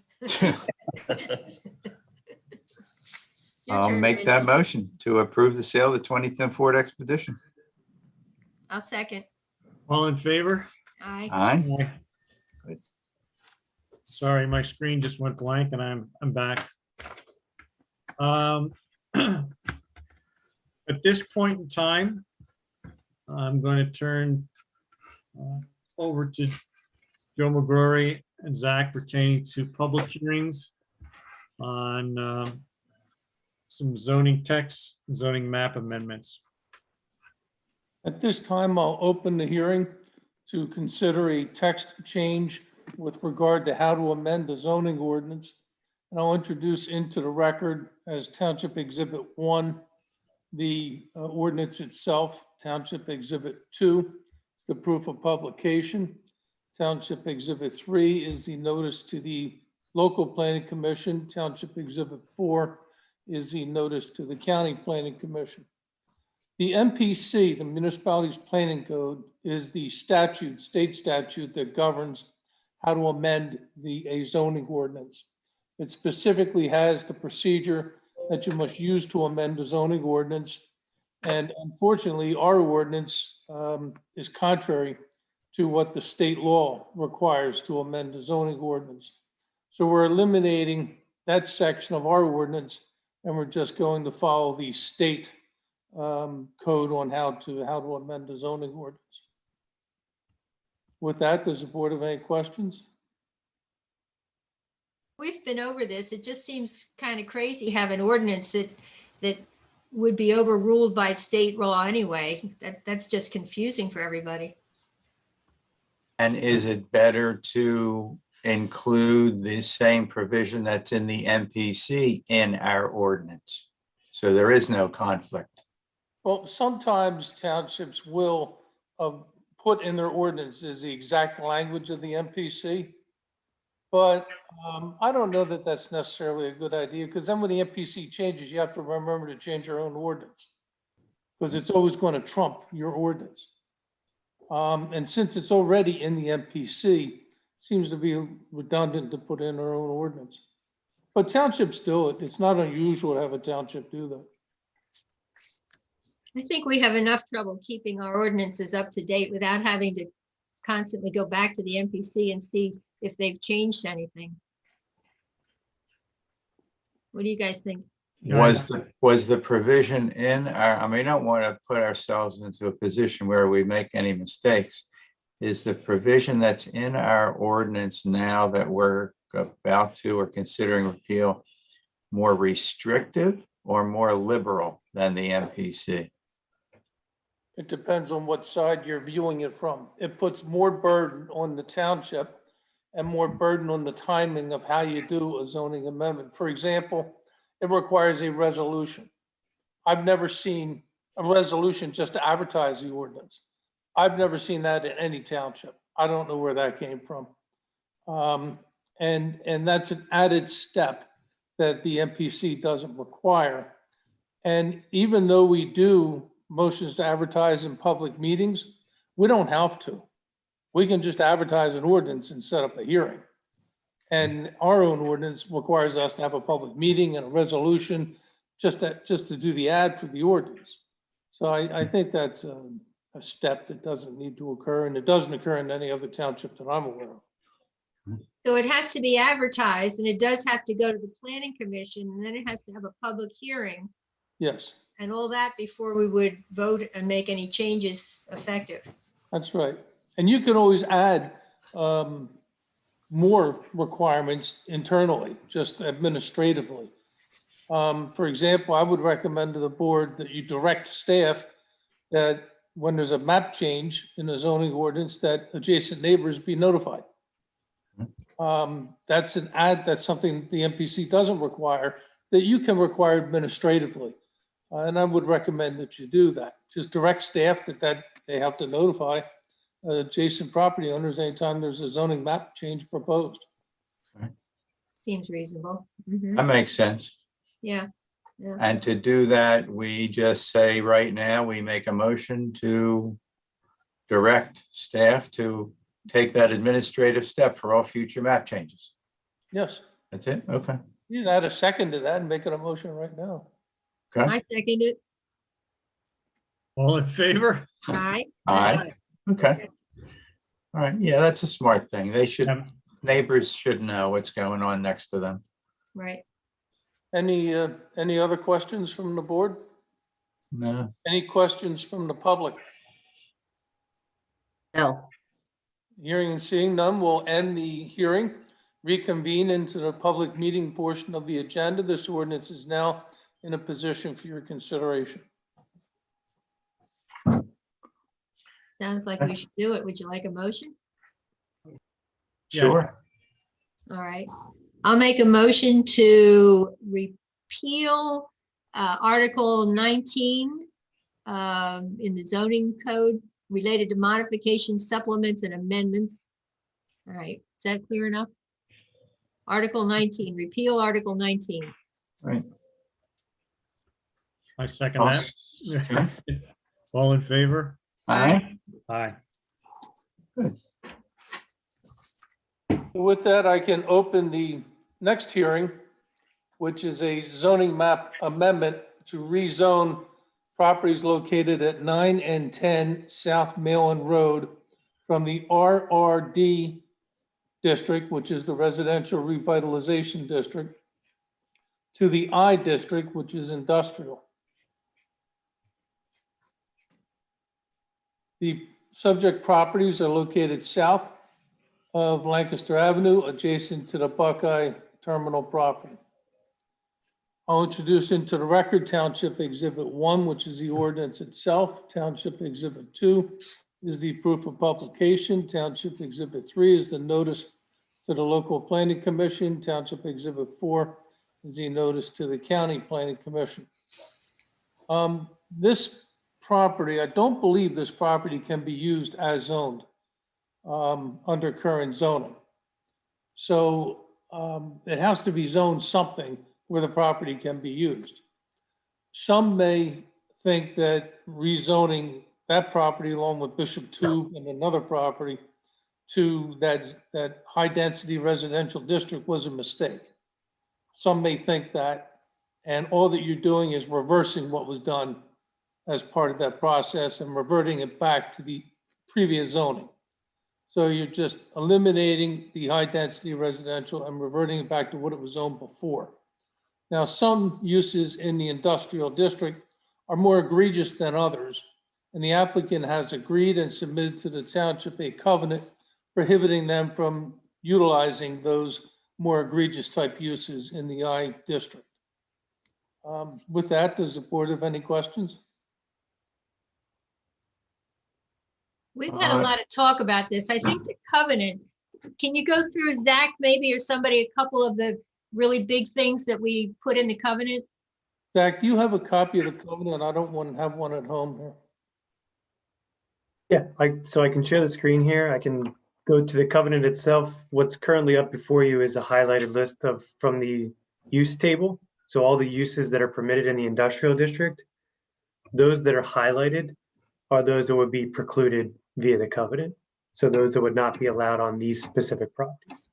Your I'll turn, make that Randy. motion to approve the sale of the 2010 Ford Expedition. I'll second. All in favor? Aye. Aye. Aye. Sorry, my screen just went blank and I'm back. At this point in time, I'm going to turn over to Joe McGrory and Zach pertaining to public hearings on some zoning text, zoning map amendments. At this time, I'll open the hearing to consider a text change with regard to how to amend the zoning ordinance. And I'll introduce into the record as Township Exhibit 1, the ordinance itself. Township Exhibit 2, the proof of publication. Township Exhibit 3 is the notice to the local planning commission. Township Exhibit 4 is the notice to the county planning commission. The MPC, the Municipalities Planning Code, is the statute, state statute that governs how to amend a zoning ordinance. It specifically has the procedure that you must use to amend the zoning ordinance. And unfortunately, our ordinance is contrary to what the state law requires to amend the zoning ordinance. So we're eliminating that section of our ordinance, and we're just going to follow the state code on how to amend the zoning ordinance. With that, does the board have any questions? We've been over this. It just seems kind of crazy have an ordinance that would be overruled by state law anyway. That's just confusing for everybody. And is it better to include the same provision that's in the MPC in our ordinance? So there is no conflict. Well, sometimes townships will put in their ordinances the exact language of the MPC. But I don't know that that's necessarily a good idea, because then when the MPC changes, you have to remember to change your own ordinance, because it's always going to trump your ordinance. And since it's already in the MPC, seems to be redundant to put in our own ordinance. But townships do it. It's not unusual to have a township do that. I think we have enough trouble keeping our ordinances up to date without having to constantly go back to the MPC and see if they've changed anything. What do you guys think? Was the provision in our, I mean, I don't want to put ourselves into a position where we make any mistakes. Is the provision that's in our ordinance now that we're about to or considering repeal more restrictive or more liberal than the MPC? It depends on what side you're viewing it from. It puts more burden on the township and more burden on the timing of how you do a zoning amendment. For example, it requires a resolution. I've never seen a resolution just to advertise the ordinance. I've never seen that in any township. I don't know where that came from. And that's an added step that the MPC doesn't require. And even though we do motions to advertise in public meetings, we don't have to. We can just advertise an ordinance and set up a hearing. And our own ordinance requires us to have a public meeting and a resolution just to do the ad for the ordinance. So I think that's a step that doesn't need to occur, and it doesn't occur in any other township that I'm aware of. So it has to be advertised, and it does have to go to the planning commission, and then it has to have a public hearing Yes, and all that before we would vote and make any changes effective. that's right. And you can always add more requirements internally, just administratively. For example, I would recommend to the board that you direct staff that when there's a map change in the zoning ordinance, that adjacent neighbors be notified. That's an ad, that's something the MPC doesn't require, that you can require administratively. And I would recommend that you do that. Just direct staff that they have to notify adjacent property owners anytime there's a zoning map change proposed. Seems reasonable. That makes sense. Yeah. Yeah. And to do that, we just say right now, we make a motion to direct staff to take that administrative step for all future map changes. Yes, That's it? Okay. you can add a second to that and make it a motion right now. Okay. I second it. All in favor? Aye. Aye. Okay. All right. Yeah, that's a smart thing. They should, Yeah. neighbors should know what's going on next to them. Right. Any other questions from the board? No. Any questions from the public? No. Hearing and seeing none, we'll end the hearing, reconvene into the public meeting portion of the agenda. This ordinance is now in a position for your consideration. Sounds like we should do it. Would you like a motion? Sure. All right. I'll make a motion to repeal Article 19 in the zoning code related to modifications, supplements, and amendments. All right, is that clear enough? Article 19, repeal Article 19. Right. I second that. All in favor? Aye. Aye. With that, I can open the next hearing, which is a zoning map amendment to rezone properties located at 9 and 10 South Malin Road from the RRD district, which is the Residential Revitalization District, to the I district, which is industrial. The subject properties are located south of Lancaster Avenue, adjacent to the Buckeye Terminal property. I'll introduce into the record Township Exhibit 1, which is the ordinance itself. Township Exhibit 2 is the proof of publication. Township Exhibit 3 is the notice to the local planning commission. Township Exhibit 4 is the notice to the county planning commission. This property, I don't believe this property can be used as zoned under current zoning. So it has to be zoned something where the property can be used. Some may think that rezoning that property along with Bishop 2 and another property to that high density residential district was a mistake. Some may think that, and all that you're doing is reversing what was done as part of that process and reverting it back to the previous zoning. So you're just eliminating the high density residential and reverting it back to what it was zoned before. Now, some uses in the industrial district are more egregious than others, and the applicant has agreed and submitted to the township a covenant prohibiting them from utilizing those more egregious type uses in the I district. With that, does the board have any questions? We've had a lot of talk about this. I think the covenant, can you go through, Zach, maybe, or somebody, a couple of the really big things that we put in the covenant? Zach, do you have a copy of the covenant? I don't want to have one at home here. Yeah, so I can share the screen here. I can go to the covenant itself. What's currently up before you is a highlighted list from the use table. So all the uses that are permitted in the industrial district, those that are highlighted are those that would be precluded via the covenant. So those that would not be allowed on these specific properties.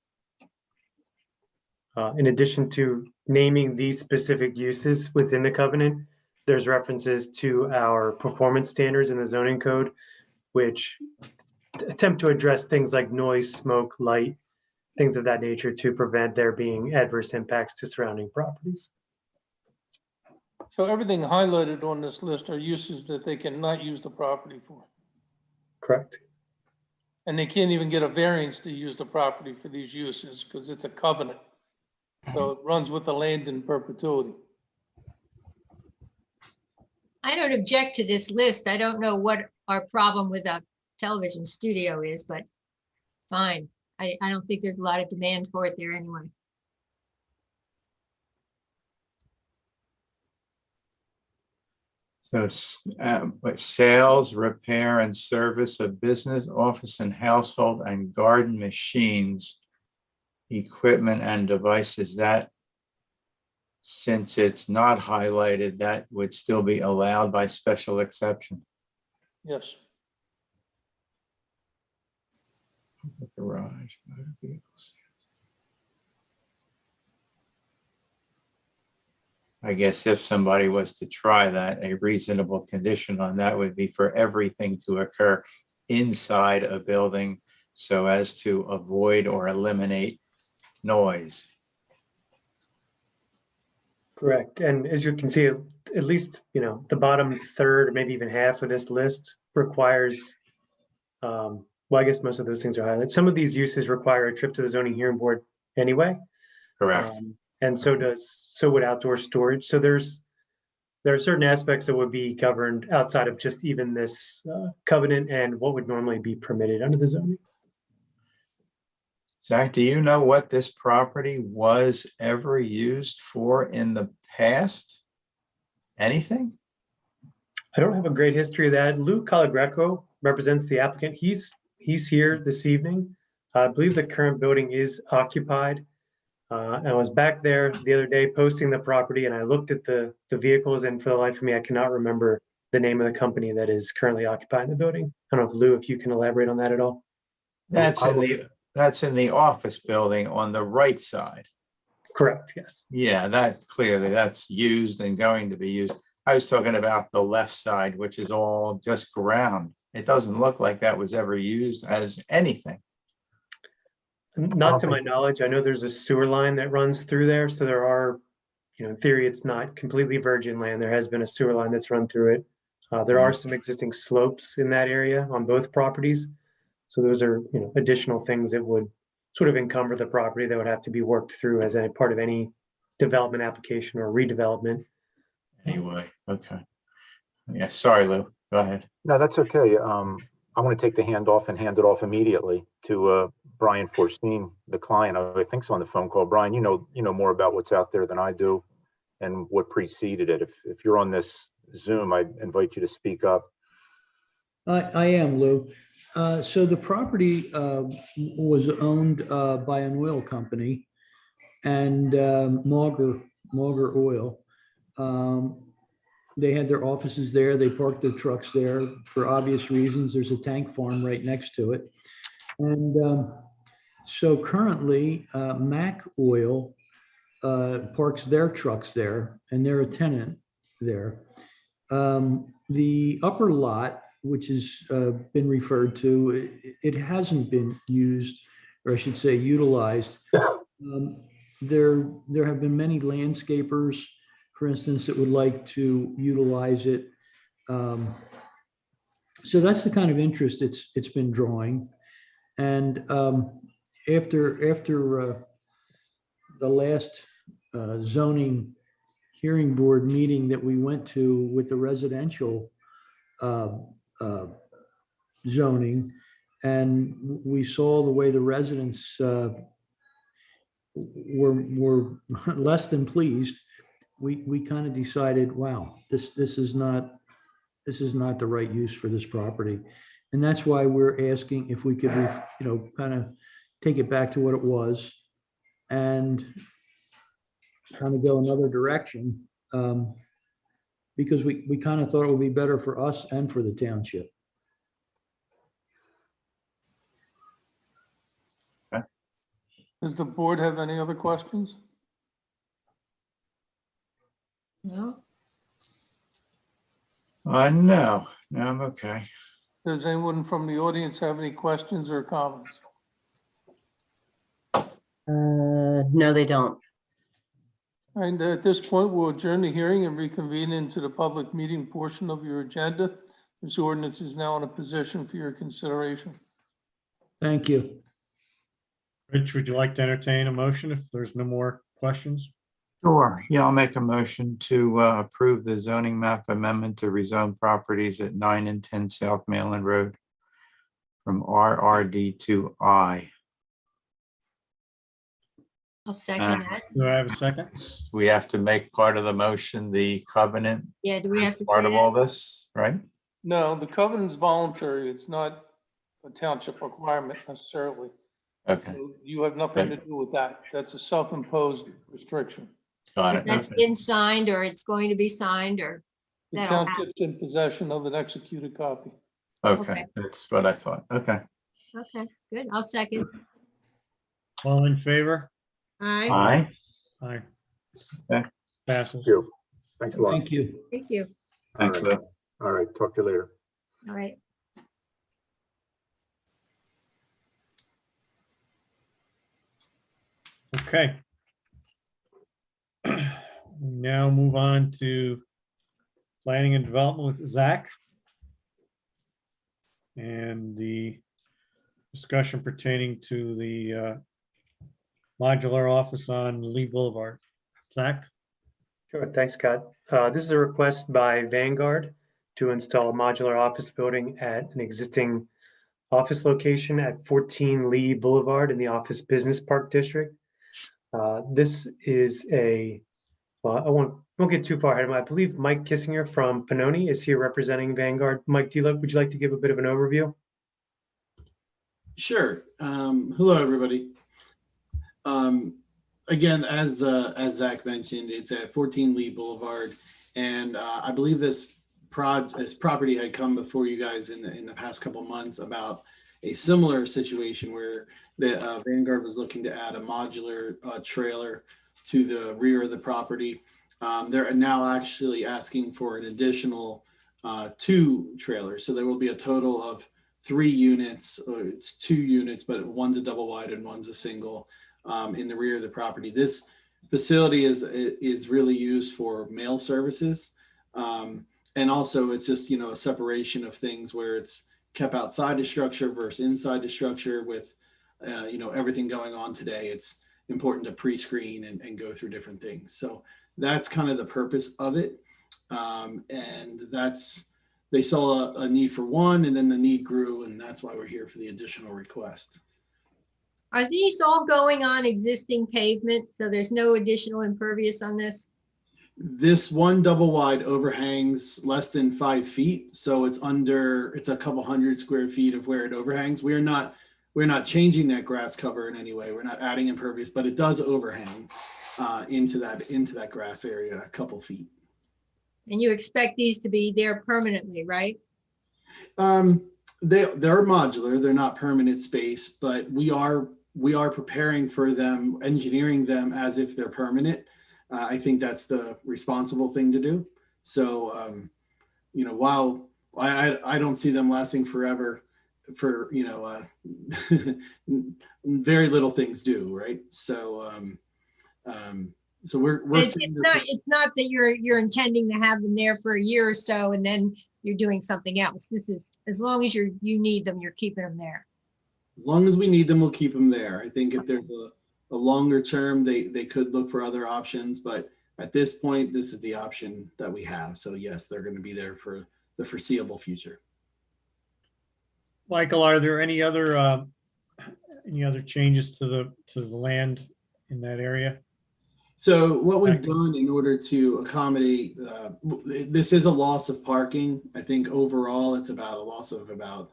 In addition to naming these specific uses within the covenant, there's references to our performance standards in the zoning code, which attempt to address things like noise, smoke, light, things of that nature to prevent there being adverse impacts to surrounding properties. So everything highlighted on this list are uses that they cannot use the property for. Correct. And they can't even get a variance to use the property for these uses because it's a covenant. So it runs with the land in perpetuity. I don't object to this list. I don't know what our problem with a television studio is, but fine. I don't think there's a lot of demand for it there anyway. So, but sales, repair, and service of business, office, and household and garden machines, equipment, and devices, that, since it's not highlighted, that would still be allowed by special exception. Yes. Garage, motor vehicles. I guess if somebody was to try that, a reasonable condition on that would be for everything to occur inside a building so as to avoid or eliminate noise. Correct. And as you can see, at least, the bottom third, maybe even half of this list requires, well, I guess most of those things are highlighted. Some of these uses require a trip to the zoning hearing board anyway. Correct. And so would outdoor storage. So there's there are certain aspects that would be governed outside of just even this covenant and what would normally be permitted under the zoning. Zach, do you know what this property was ever used for in the past? Anything? I don't have a great history of that. Lou Calagreco represents the applicant. He's here this evening. I believe the current building is occupied. I was back there the other day posting the property, and I looked at the vehicles, and for the life of me, I cannot remember the name of the company that is currently occupying the building. I don't know if Lou, if you can elaborate on that at all. That's in the office building on the right side. Correct, yes. Yeah, that clearly that's used and going to be used. I was talking about the left side, which is all just ground. It doesn't look like that was ever used as anything. Not to my knowledge. I know there's a sewer line that runs through there, so there are, in theory, it's not completely virgin land. There has been a sewer line that's run through it. There are some existing slopes in that area on both properties. So those are, additional things that would sort of encumber the property that would have to be worked through as a part of any development application or redevelopment. Anyway, okay. Yeah, sorry, Lou. Go ahead. No, that's okay. I want to take the hand off and hand it off immediately to Brian Forstine, the client. I think so on the phone call. Brian, you know more about what's out there than I do and what preceded it. If you're on this Zoom, I invite you to speak up. I am, Lou. So the property was owned by an oil company and Mauger Oil. They had their offices there. They parked their trucks there for obvious reasons. There's a tank farm right next to it. And so currently Mac Oil parks their trucks there and they're a tenant there. The upper lot, which has been referred to, it hasn't been used, or I should say utilized. There have been many landscapers, for instance, that would like to utilize it. So that's the kind of interest it's been drawing. And after the last zoning hearing board meeting that we went to with the residential zoning, and we saw the way the residents were less than pleased, we kind of decided, wow, this is not the right use for this property. And that's why we're asking if we could, kind of take it back to what it was and kind of go another direction. Because we kind of thought it would be better for us and for the township. Does the board have any other questions? No. No, I'm okay. Does anyone from the audience have any questions or comments? No, they don't. And at this point, we'll adjourn the hearing and reconvene into the public meeting portion of your agenda. This ordinance is now in a position for your consideration. Thank you. Rich, would you like to entertain a motion if there's no more questions? Sure. Yeah, I'll make a motion to approve the zoning map amendment to rezone properties at 9 and 10 South Mainland Road from RRD to I. I'll second that. Do I have a second? We have to make part of the motion the covenant Yeah, do we have to part say of that? all this, right? No, the covenant is voluntary. It's not a township requirement necessarily. Okay, So you have nothing to do with that. That's a self-imposed restriction. got If it. that's Okay. been signed or it's going to be signed or The that'll happen. township's in possession of an executed copy. Okay, that's what I thought. Okay. Okay, good. I'll second. All in favor? Aye, Aye. Aye. Okay. Passes. Thank you. Thanks a lot. Thank you. thank you. Thanks, Lou. All right, talk to you later. All right. Okay. We now move on to planning and development with Zach. And the discussion pertaining to the modular office on Lee Boulevard. Zach? Sure, thanks, Scott. This is a request by Vanguard to install a modular office building at an existing office location at 14 Lee Boulevard in the Office Business Park District. This is well, I won't get too far ahead of I believe Mike Kissinger from Panoni is here representing Vanguard. Mike, would you like to give a bit of an overview? Sure. Hello, everybody. Again, as Zach mentioned, it's at 14 Lee Boulevard, and I believe this property had come before you guys in the past couple months about a similar situation where the Vanguard was looking to add a modular trailer to the rear of the property. They're now actually asking for an additional 2 trailers, so there will be a total of 3 units. It's 2 units, but one's a double wide and one's a single in the rear of the property. This facility is really used for mail services. And also it's just, a separation of things where it's kept outside the structure versus inside the structure with, everything going on today. It's important to pre-screen and go through different things. So that's kind of the purpose of it. And they saw a need for one, and then the need grew, and that's why we're here for the additional request. Are these all going on existing pavement? So there's no additional impervious on this? This one double wide overhangs less than 5 feet. So it's a couple hundred square feet of where it overhangs. We're not changing that grass cover in any way. We're not adding impervious, but it does overhang into that grass area a couple feet. And you expect these to be there permanently, right? They're modular. They're not permanent space, but we are preparing for them, engineering them as if they're permanent. I think that's the responsible thing to do. So, while I don't see them lasting forever, for very little things do, right? So, we're it's not that you're intending to have them there for a year or so and then you're doing something else. This is, as long as you need them, you're keeping them there. As long as we need them, we'll keep them there. I think if there's a longer term, they could look for other options, but at this point, this is the option that we have. So yes, they're going to be there for the foreseeable future. Michael, are there any other changes to the land in that area? So what we've done in order to accommodate, this is a loss of parking. I think overall it's about a loss of about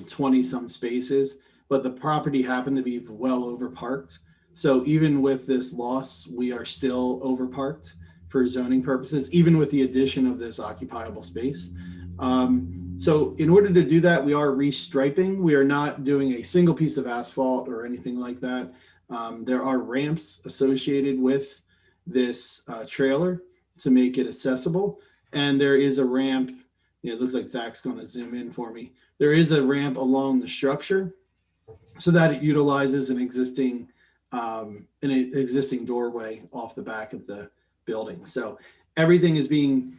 20 some spaces, but the property happened to be well over parked. So even with this loss, we are still over parked for zoning purposes, even with the addition of this occupiable space. So in order to do that, we are restriping. We are not doing a single piece of asphalt or anything like that. There are ramps associated with this trailer to make it accessible. And there is a ramp, it looks like Zach's going to zoom in for me. There is a ramp along the structure so that it utilizes an existing doorway off the back of the building. So everything is being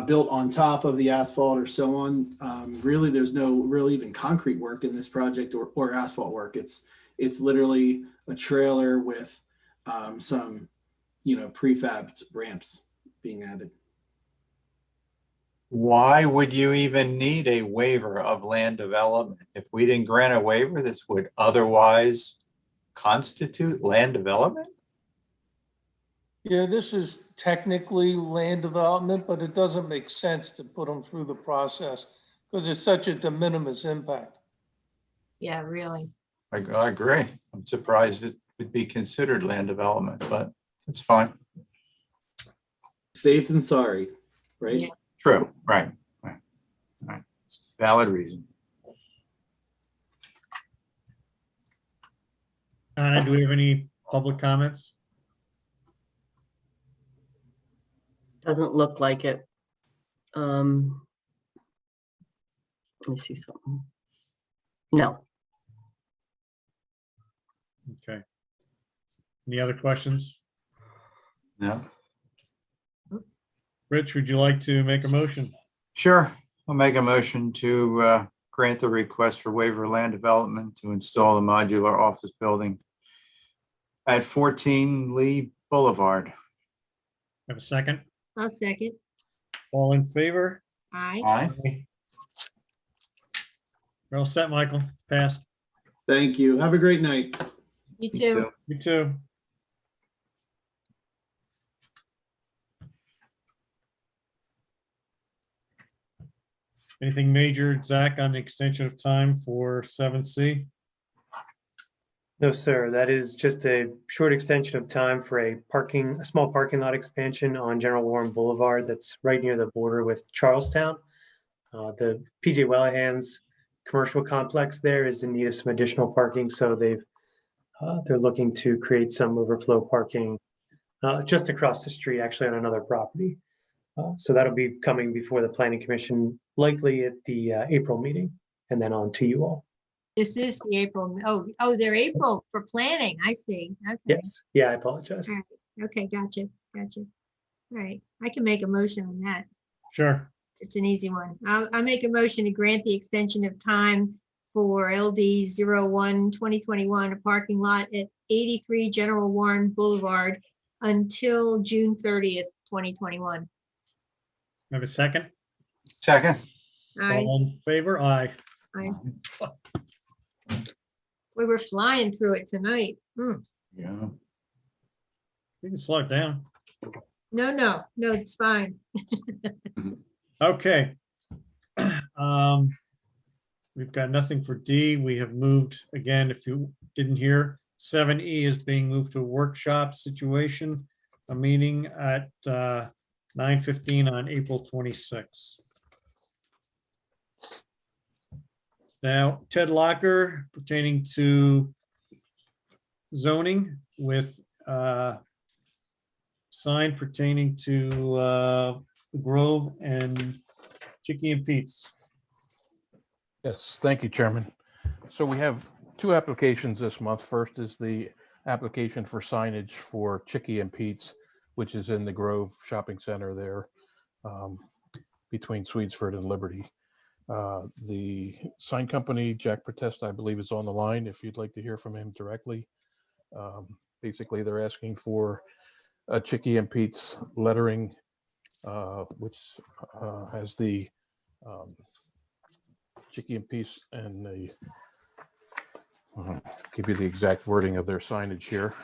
built on top of the asphalt or so on. Really, there's no really even concrete work in this project or asphalt work. It's literally a trailer with some, prefabbed ramps being added. Why would you even need a waiver of land development? If we didn't grant a waiver, this would otherwise constitute land development? Yeah, this is technically land development, but it doesn't make sense to put them through the process because it's such a de minimis impact. Yeah, really. I agree. I'm surprised it would be considered land development, but it's fine. Safe than sorry, right? Yeah. True, right. It's a valid reason. Anna, do we have any public comments? Doesn't look like it. Let me see something. No. Okay. Any other questions? No. Rich, would you like to make a motion? Sure. I'll make a motion to grant the request for waiver of land development to install a modular office building at 14 Lee Boulevard. Have a second? I'll second. All in favor? Aye. Aye. We're all set, Michael. Passed. Thank you. Have a great night. You too. You too. Anything major, Zach, on the extension of time for 7C? No, sir. That is just a short extension of time for a small parking lot expansion on General Warren Boulevard that's right near the border with Charlestown. The PJ Wellahans commercial complex there is in need of some additional parking, so they're looking to create some overflow parking just across the street, actually on another property. So that'll be coming before the Planning Commission, likely at the April meeting, and then on to you all. This is the April. Oh, they're April for planning. I see. Okay. Yes. Yeah, I apologize. All right. Okay, gotcha. All right. I can make a motion on that. Sure. It's an easy one. I'll make a motion to grant the extension of time for LD 01-2021, a parking lot at 83 General Warren Boulevard until June 30th, 2021. Have a second? Second. Aye. All in favor? Aye. Aye. We were flying through it tonight. Yeah. You can slow it down. No, it's fine. Okay. We've got nothing for D. We have moved, again, if you didn't hear, 7E is being moved to a workshop situation, a meeting at 9:15 on April 26th. Now, Ted Locker pertaining to zoning with sign pertaining to Grove and Chicky and Pete's. Yes, thank you, Chairman. So we have two applications this month. First is the application for signage for Chicky and Pete's, which is in the Grove Shopping Center there between Swedesford and Liberty. The sign company, Jack Protesta, I believe, is on the line if you'd like to hear from him directly. Basically, they're asking for a Chicky and Pete's lettering, which has the Chicky and Pete's and the, give you the exact wording of their signage here.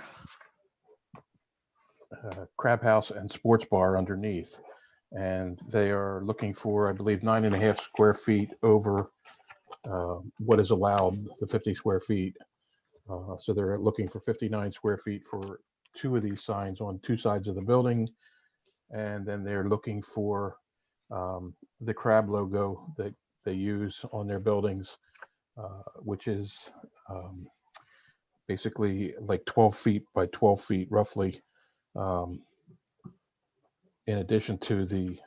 Crab House and Sports Bar underneath. And they are looking for, I believe, 9.5 square feet over what is allowed, the 50 square feet. So they're looking for 59 square feet for two of these signs on two sides of the building. And then they're looking for the crab logo that they use on their buildings, which is basically like 12 feet by 12 feet roughly, in addition to the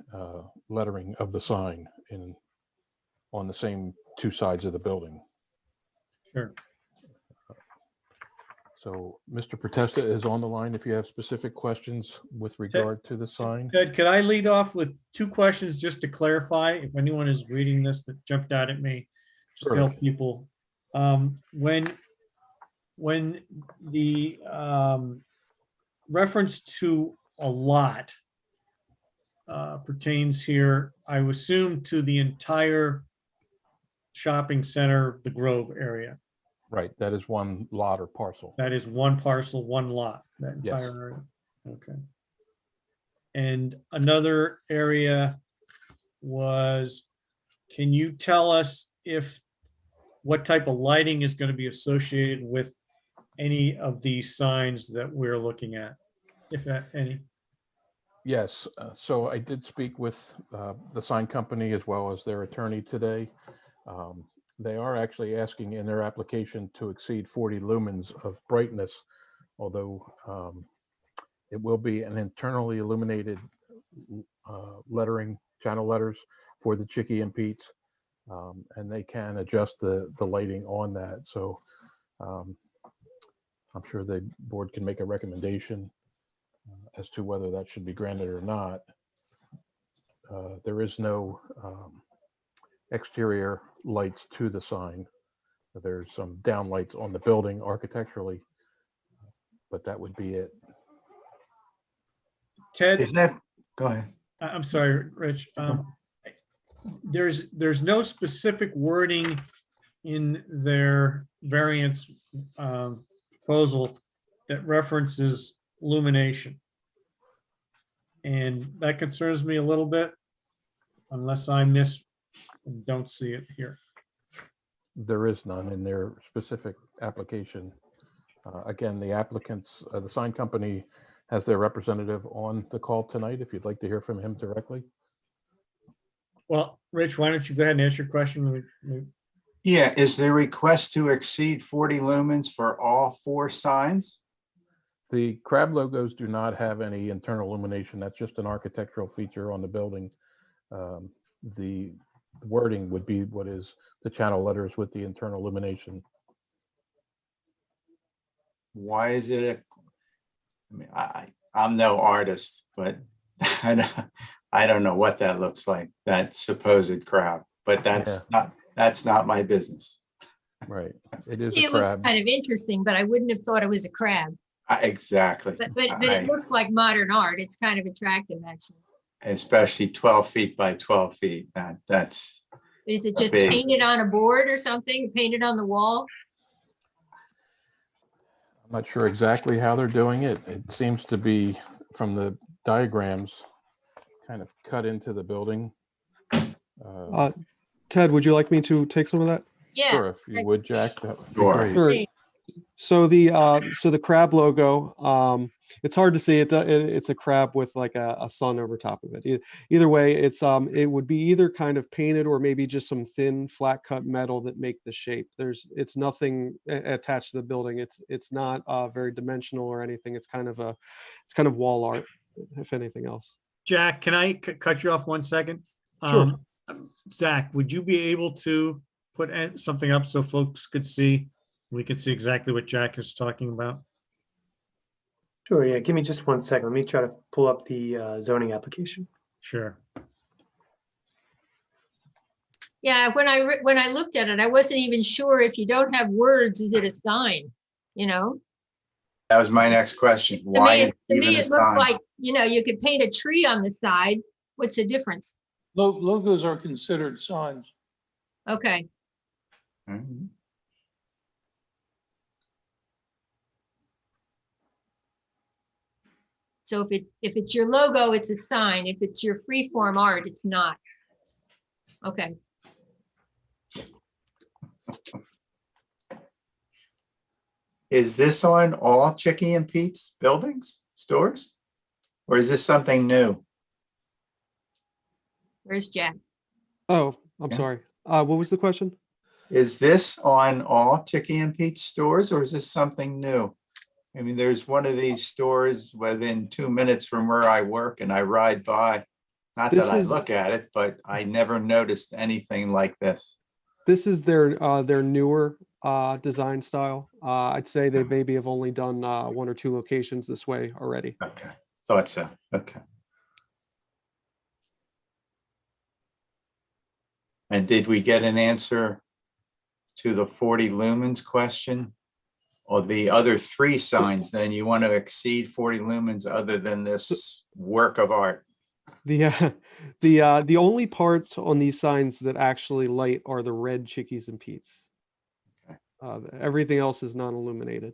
lettering of the sign on the same two sides of the building. Sure. So Mr. Protesta is on the line if you have specific questions with regard to the sign. Ted, could I lead off with two questions just to clarify, if anyone is reading this that jumped out at me, just to Sure. help people. When the reference to a lot pertains here, I would assume to the entire shopping center, the Grove area. Right, that is one lot or parcel. That is one parcel, one lot, that Yes. entire area. Okay. And another area was, can you tell us what type of lighting is going to be associated with any of these signs that we're looking at, if any? Yes, so I did speak with the sign company as well as their attorney today. They are actually asking in their application to exceed 40 lumens of brightness, although it will be an internally illuminated lettering, channel letters for the Chicky and Pete's, and they can adjust the lighting on that. So I'm sure the board can make a recommendation as to whether that should be granted or not. There is no exterior lights to the sign. There's some downlights on the building architecturally, but that would be it. Ted, Is that, go ahead. I'm sorry, Rich. There's no specific wording in their variance proposal that references illumination. And that concerns me a little bit, unless I miss and don't see it here. There is none in their specific application. Again, the applicants, the sign company has their representative on the call tonight, if you'd like to hear from him directly. Well, Rich, why don't you go ahead and ask your question? Yeah, is the request to exceed 40 lumens for all 4 signs? The crab logos do not have any internal illumination. That's just an architectural feature on the building. The wording would be what is the channel letters with the internal illumination. Why is it I mean, I'm no artist, but I don't know what that looks like, that supposed crab, but that's not my business. Right. It is It a looks crab. kind of interesting, but I wouldn't have thought it was a crab. Exactly. But it looks like modern art. It's kind of attractive, actually. Especially 12 feet by 12 feet. That's Is it just big. painted on a board or something? Painted on the wall? I'm not sure exactly how they're doing it. It seems to be, from the diagrams, kind of cut into the building. Ted, would you like me to take some of that? Yeah. Sure, if you would, Jack, that would be Sure. great. Sure. So the crab logo, it's hard to see. It's a crab with like a sun over top of it. Either way, it would be either kind of painted or maybe just some thin flat cut metal that make the shape. It's nothing attached to the building. It's not very dimensional or anything. It's kind of wall art, if anything else. Jack, can I cut you off 1 second? Sure. Zach, would you be able to put something up so folks could see? We could see exactly what Jack is talking about. Sure, yeah, give me just 1 second. Let me try to pull up the zoning application. Sure. Yeah, when I looked at it, I wasn't even sure if you don't have words, is it a sign? You know? That was my next question. To Why me, is to it me even a it looked sign? like, you could paint a tree on the side. What's the difference? Logos are considered signs. Okay. Mhm. So if it's your logo, it's a sign. If it's your free form art, it's not. Okay. Is this on all Chicky and Pete's buildings, stores? Or is this something new? Where's Jack? Oh, I'm sorry. What was the question? Is this on all Chicky and Pete's stores or is this something new? I mean, there's one of these stores within 2 minutes from where I work and I ride by. Not This that I is- look at it, but I never noticed anything like this. This is their newer design style. I'd say they maybe have only done 1 or 2 locations this way already. Okay, thought so. Okay. And did we get an answer to the 40 lumens question? Or the other 3 signs, then you want to exceed 40 lumens other than this work of art? The only parts on these signs that actually light are the red Chickies and Pete's. Everything else is non-illuminated.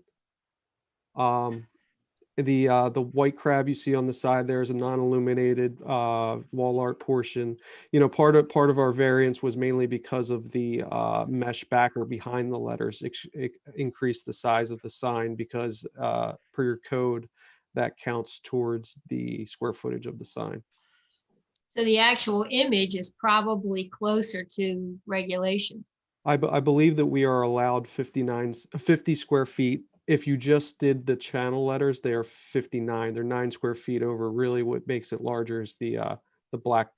The white crab you see on the side there is a non-illuminated wall art portion. Part of our variance was mainly because of the mesh backer behind the letters. It increased the size of the sign because per your code, that counts towards the square footage of the sign. So the actual image is probably closer to regulation. I believe that we are allowed 50 square feet. If you just did the channel letters, they are 59. They're 9 square feet over. Really, what makes it larger is the black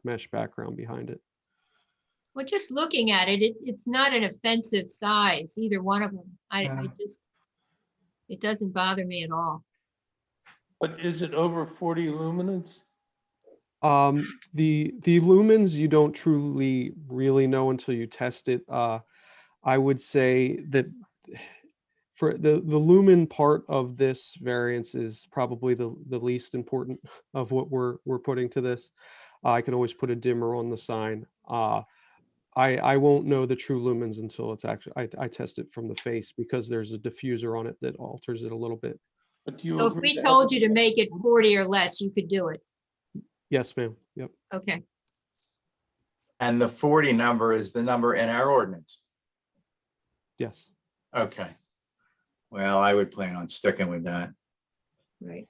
mesh background behind it. Well, just looking at it, it's not an offensive size, either one of them. It doesn't bother me at all. But is it over 40 lumens? The lumens you don't truly really know until you test it. I would say that for the lumen part of this variance is probably the least important of what we're putting to this. I can always put a dimmer on the sign. I won't know the true lumens until it's actually, I test it from the face because there's a diffuser on it that alters it a little bit. But do you So if agree we to told you to make it 40 or less, you could do it. Yes, ma'am. Yep. Okay. And the 40 number is the number in our ordinance. Yes. Okay. Well, I would plan on sticking with that. Right.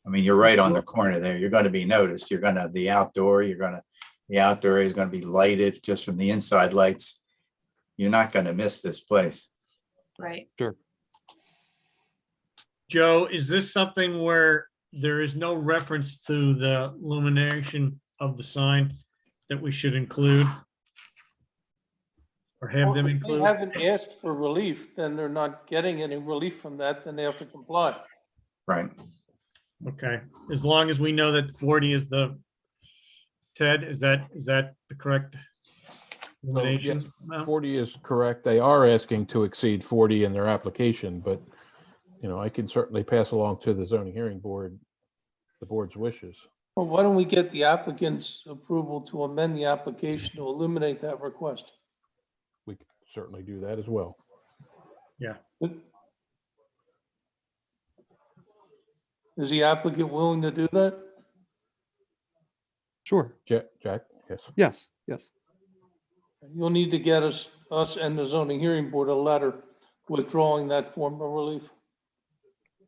I mean, you're right on the corner there. You're going to be noticed. You're going to, the outdoor is going to be lighted just from the inside lights. You're not going to miss this place. Right. Sure. Joe, is this something where there is no reference to the illumination of the sign that we should include? Or have them If they include? haven't asked for relief, then they're not getting any relief from that, then they have to comply. Right. Okay, as long as we know that 40 is the, Ted, is that the correct So, yes, illumination amount? 40 is correct. They are asking to exceed 40 in their application, but, you know, I can certainly pass along to the zoning hearing board, the board's wishes. Well, why don't we get the applicant's approval to amend the application to eliminate that request? We can certainly do that as well. Yeah. Is the applicant willing to do that? Sure. Jack, yes. Yes. Yes. You'll need to get us and the zoning hearing board a letter withdrawing that form of relief.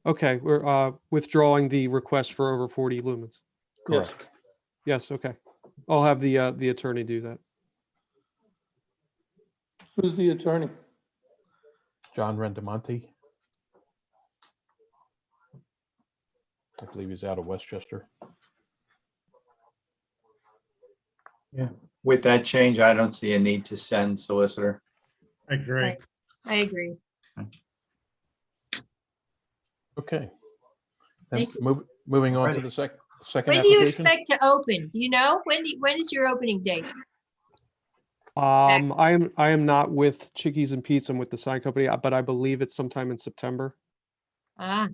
Okay. We're withdrawing the request for over 40 lumens. Yes. Correct. Yes. Okay. I'll have the attorney do that. Who's the attorney? John Rendamonte. I believe he's out of Westchester. Yeah. With that change, I don't see a need to send solicitor. I agree. Right. I agree. Okay. Then Thank you. moving on to Ready. the second When do you application. expect to open? Do you know? When is your opening date? I am not with Chickies and Pete's. I'm with the sign company, but I believe it's sometime in September. Ah,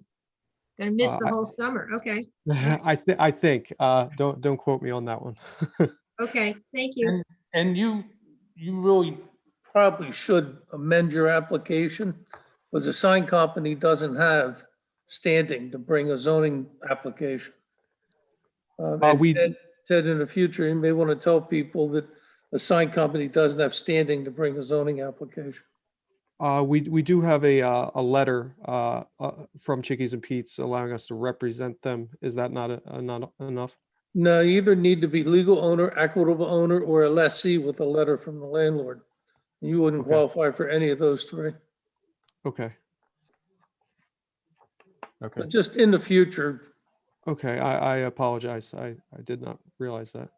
gonna miss the I- whole summer. Okay. I think. Don't quote me on that one. Okay. Thank you. And you really probably should amend your application because the sign company doesn't have standing to bring a zoning application. And we- Ted, in the future, you may want to tell people that a sign company doesn't have standing to bring a zoning application. We do have a letter from Chickies and Pete's allowing us to represent them. Is that not enough? No, you either need to be legal owner, equitable owner, or a lessee with a letter from the landlord. You wouldn't Okay. qualify for any of those three. Okay. Okay. But just in the future, Okay. I apologize. I did not realize that.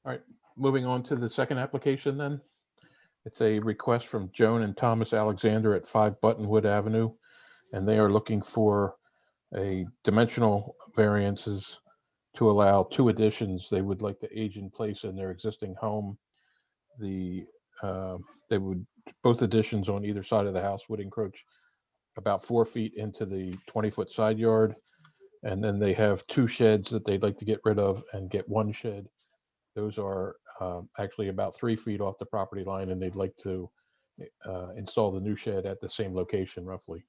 All right, moving on to the second application then. It's a request from Joan and Thomas Alexander at 5 Buttonwood Avenue, and they are looking for a dimensional variances to allow 2 additions they would like to age in place in their existing home. They would, both additions on either side of the house would encroach about 4 feet into the 20-foot side yard. And then they have 2 sheds that they'd like to get rid of and get 1 shed. Those are actually about 3 feet off the property line, and they'd like to install the new shed at the same location roughly.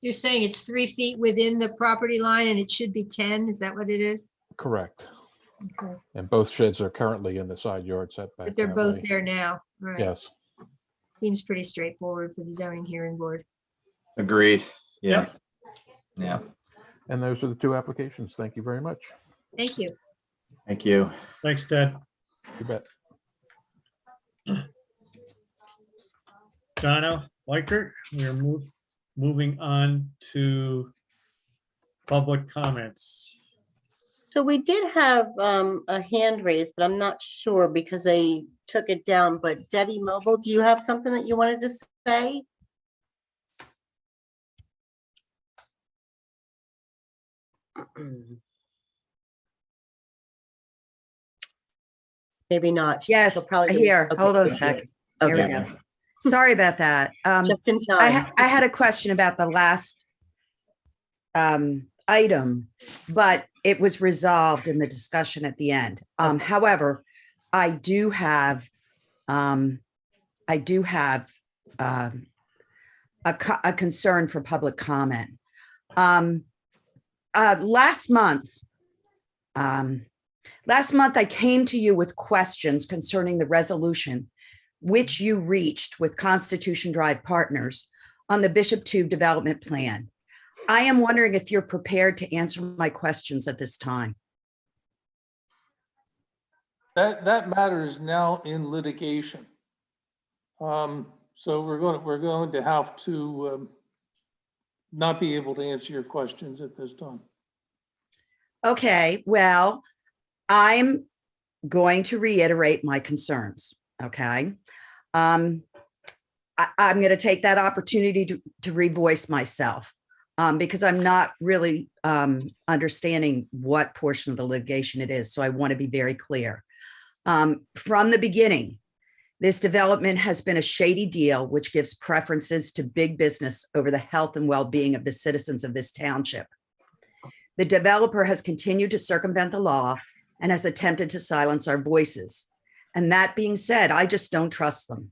You're saying it's 3 feet within the property line and it should be 10? Is that what it is? Correct. Okay. And both sheds are currently in the side yard setback. But they're that both way. there now. Right. Yes. Seems pretty straightforward for the zoning hearing board. Agreed. Yeah. Yeah. And those are the 2 applications. Thank you very much. Thank you. Thank you. Thanks, Ted. You bet. Donna Weichert, we are moving on to public comments. So we did have a hand raised, but I'm not sure because they took it down. But Debbie Mobile, do you have something that you wanted to say? Maybe not. Yes, She'll probably here, okay, hold on a there she second. is. Here we Okay. go. Sorry about that. Just in I time. had a question about the last item, but it was resolved in the discussion at the end. However, I do have a concern for public comment. Last month, I came to you with questions concerning the resolution which you reached with Constitution Drive Partners on the Bishop Tube Development Plan. I am wondering if you're prepared to answer my questions at this time. That matter is now in litigation. So we're going to have to not be able to answer your questions at this time. Okay, well, I'm going to reiterate my concerns, okay? I'm going to take that opportunity to revoice myself because I'm not really understanding what portion of the litigation it is, so I want to be very clear. From the beginning, this development has been a shady deal which gives preferences to big business over the health and well-being of the citizens of this township. The developer has continued to circumvent the law and has attempted to silence our voices. And that being said, I just don't trust them.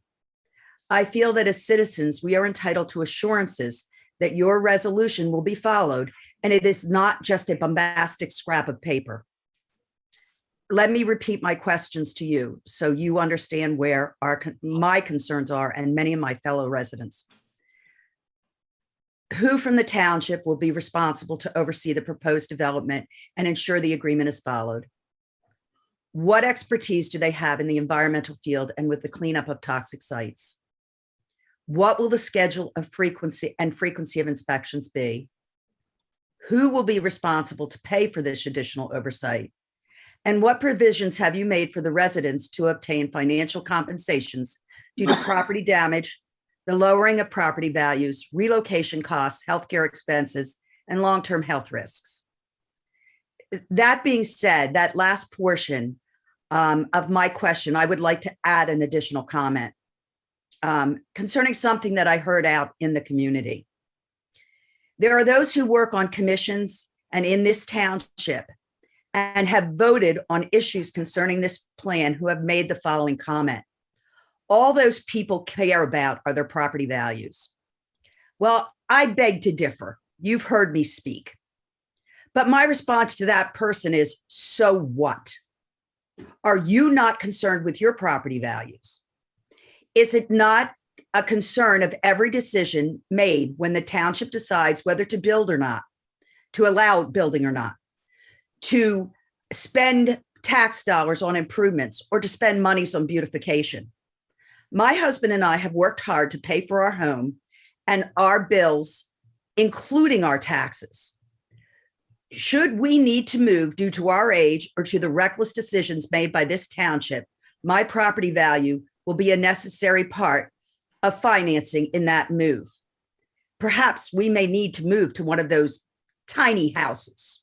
I feel that as citizens, we are entitled to assurances that your resolution will be followed and it is not just a bombastic scrap of paper. Let me repeat my questions to you so you understand where my concerns are and many of my fellow residents. Who from the township will be responsible to oversee the proposed development and ensure the agreement is followed? What expertise do they have in the environmental field and with the cleanup of toxic sites? What will the schedule of frequency of inspections be? Who will be responsible to pay for this additional oversight? And what provisions have you made for the residents to obtain financial compensations due to property damage, the lowering of property values, relocation costs, healthcare expenses, and long-term health risks? That being said, that last portion of my question, I would like to add an additional comment concerning something that I heard out in the community. There are those who work on commissions and in this township and have voted on issues concerning this plan who have made the following comment. All those people care about are their property values. Well, I beg to differ. You've heard me speak. But my response to that person is, so what? Are you not concerned with your property values? Is it not a concern of every decision made when the township decides whether to build or not, to allow building or not, to spend tax dollars on improvements or to spend monies on beautification? My husband and I have worked hard to pay for our home and our bills, including our taxes. Should we need to move due to our age or to the reckless decisions made by this township, my property value will be a necessary part of financing in that move. Perhaps we may need to move to one of those tiny houses.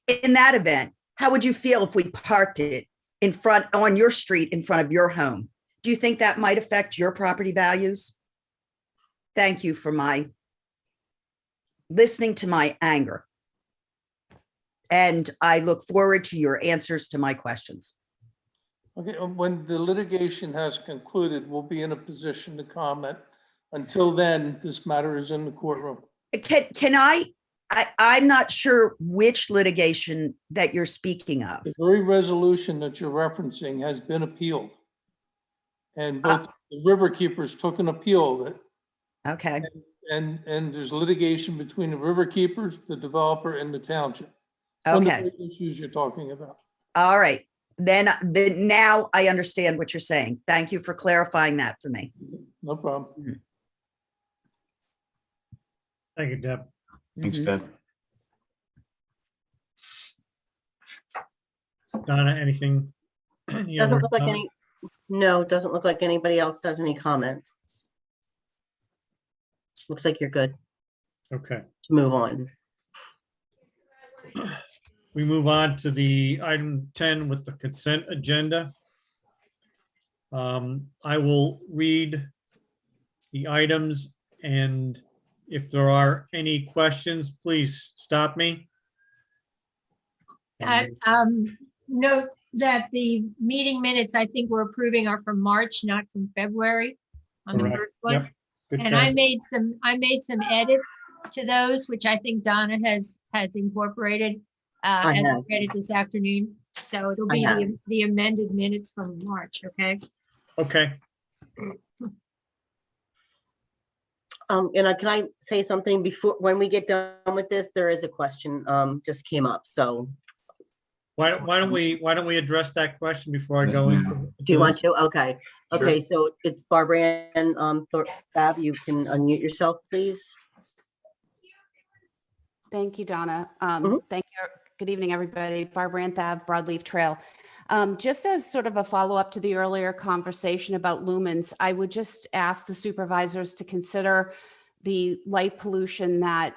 In that event, how would you feel if we parked it in front on your street in front of your home? Do you think that might affect your property values? Thank you for listening to my anger. And I look forward to your answers to my questions. Okay, when the litigation has concluded, we'll be in a position to comment. Until then, this matter is in the courtroom. I'm not sure which litigation that you're speaking of. The very resolution that you're referencing has been appealed. And both the river keepers took an appeal of it. Okay. And there's litigation between the river keepers, the developer, and the township. Okay. The issues you're talking about. All right. Then now I understand what you're saying. Thank you for clarifying that for me. No problem. Thank you, Deb. Thanks, Deb. Donna, anything? Doesn't look like doesn't look like anybody else has any comments. Looks like you're good Okay. to move on. We move on to the item 10 with the consent agenda. I will read the items, and if there are any questions, please stop me. Note that the meeting minutes I think we're approving are from March, not from February on the Correct. first one. Yep. Good And catch. I made some edits to those, which I think Donna has incorporated as I have. read it this afternoon. So it'll I be have. the amended minutes from March, okay? Okay. Can I say something before, when we get done with this, there is a question, just came up, so. Why don't we address that question before I go into? Do you want to? Okay. Sure. Okay, so it's Barbara Ann, Fab, you can unmute yourself, please. Thank you, Donna. Mhm. Thank you. Good evening, everybody. Barbara Anthave, Broadleaf Trail. Just as sort of a follow-up to the earlier conversation about lumens, I would just ask the supervisors to consider the light pollution that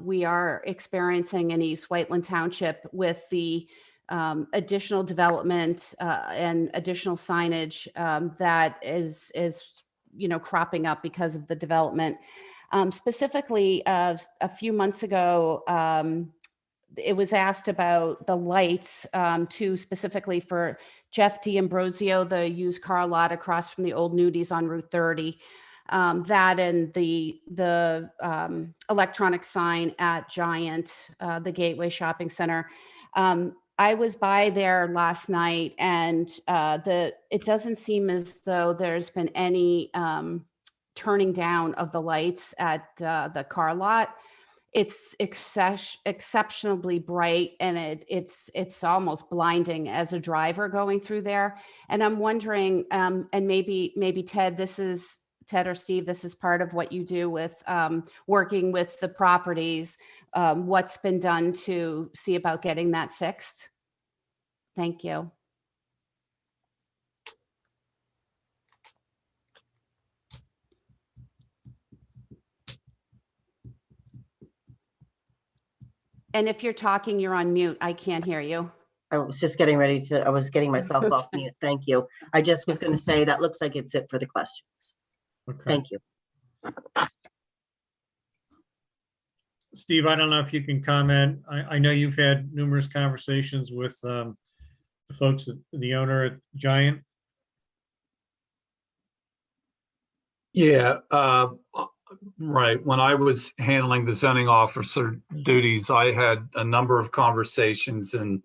we are experiencing in East Whiteland Township with the additional development and additional signage that is cropping up because of the development. Specifically, a few months ago, it was asked about the lights specifically for Jeff D'Ambrosio, the used car lot across from the old Nudies on Route 30. That and the electronic sign at Giant, the Gateway Shopping Center. I was by there last night, and it doesn't seem as though there's been any turning down of the lights at the car lot. It's exceptionally bright, and it's almost blinding as a driver going through there. And I'm wondering, and maybe Ted or Steve, this is part of what you do with working with the properties. What's been done to see about getting that fixed? Thank you. And if you're talking, you're on mute. I can't hear you. I was just getting I was getting myself off mute. Thank you. I just was going to say that looks like it's it for the questions. Okay. Thank you. Steve, I don't know if you can comment. I know you've had numerous conversations with the folks, the owner at Giant. Yeah, right. When I was handling the zoning officer duties, I had a number of conversations, and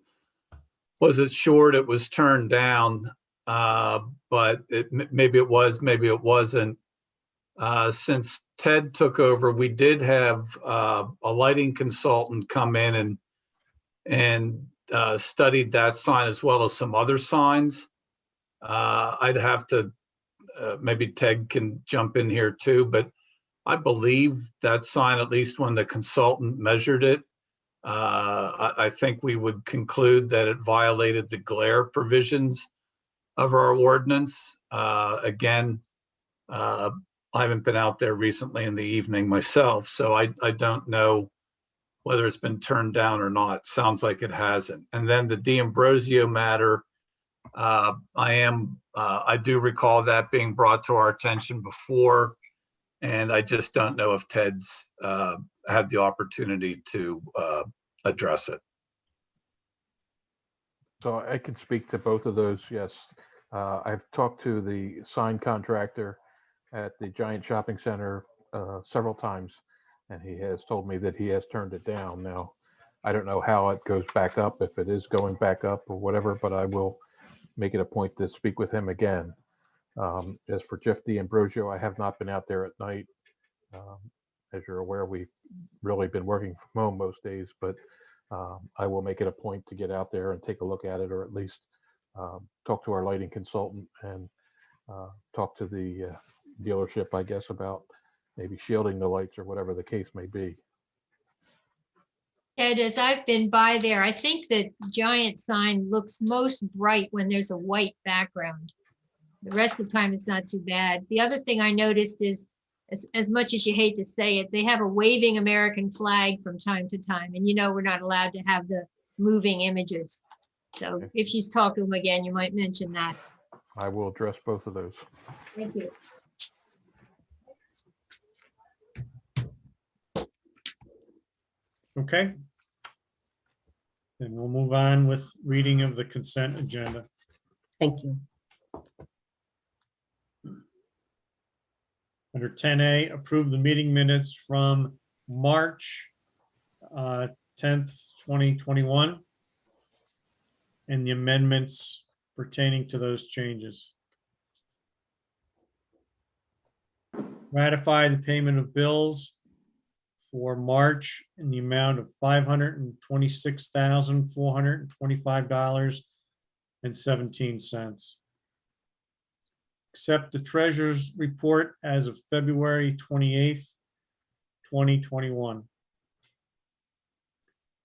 was it short? It was turned down, but maybe it was, maybe it wasn't. Since Ted took over, we did have a lighting consultant come in and studied that sign as well as some other signs. I'd have to, maybe Ted can jump in here too, but I believe that sign, at least when the consultant measured it, I think we would conclude that it violated the glare provisions of our ordinance. Again, I haven't been out there recently in the evening myself, so I don't know whether it's been turned down or not. Sounds like it hasn't. And then the D'Ambrosio matter, I do recall that being brought to our attention before, and I just don't know if Ted's had the opportunity to address it. So I can speak to both of those, yes. I've talked to the sign contractor at the Giant Shopping Center several times, and he has told me that he has turned it down. Now, I don't know how it goes back up, if it is going back up or whatever, but I will make it a point to speak with him again. As for Jeff D'Ambrosio, I have not been out there at night. As you're aware, we've really been working from home most days, but I will make it a point to get out there and take a look at it, or at least talk to our lighting consultant and talk to the dealership, I guess, about maybe shielding the lights or whatever the case may be. Ed, as I've been by there, I think the Giant sign looks most bright when there's a white background. The rest of the time, it's not too bad. The other thing I noticed is, as much as you hate to say it, they have a waving American flag from time to time. And we're not allowed to have the moving images. So if you talk to them again, you might mention that. I will address both of those. Thank you. Okay. Then we'll move on with reading of the consent agenda. Thank you. Under 10A, approve the meeting minutes from March 10th, 2021, and the amendments pertaining to those changes. Ratify the payment of bills for March in the amount of $526,425.17. Accept the treasurer's report as of February 28th, 2021.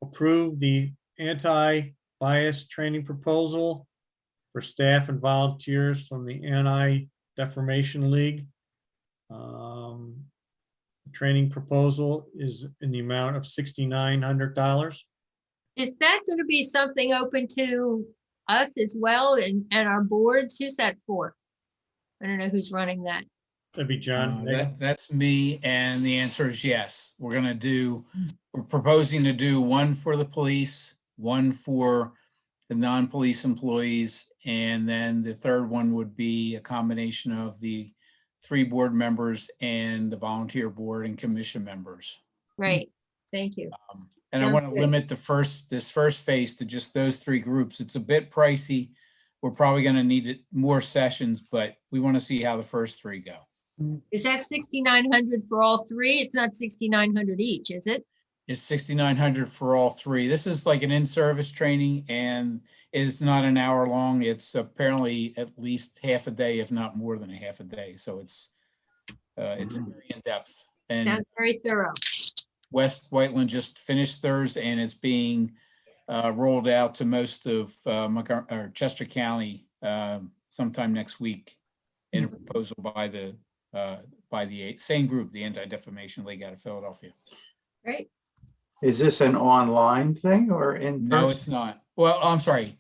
Approve the anti-bias training proposal for staff and volunteers from the Anti-Defamation League. The training proposal is in the amount of $6,900. Is that going to be something open to us as well and our boards? Who's that for? I don't know who's running that. That'd be John. That's me, and the answer is yes. We're proposing to do one for the police, one for the non-police employees, and then the third one would be a combination of the 3 board members and the volunteer board and commission members. Right. Thank you. And I Sounds want to good. limit this first phase to just those 3 groups. It's a bit pricey. We're probably going to need more sessions, but we want to see how the first 3 go. Is that 6,900 for all 3? It's not 6,900 each, is it? It's 6,900 for all 3. This is like an in-service training and is not an hour long. It's apparently at least half a day, if not more than a half a day. So it's very in depth. And Sounds very thorough. West Whiteland just finished theirs, and it's being rolled out to most of Chester County sometime next week in a proposal by the same group, the Anti-Defamation League out of Philadelphia. Right. Is this an online thing or in No, person? it's not. Well, I'm sorry.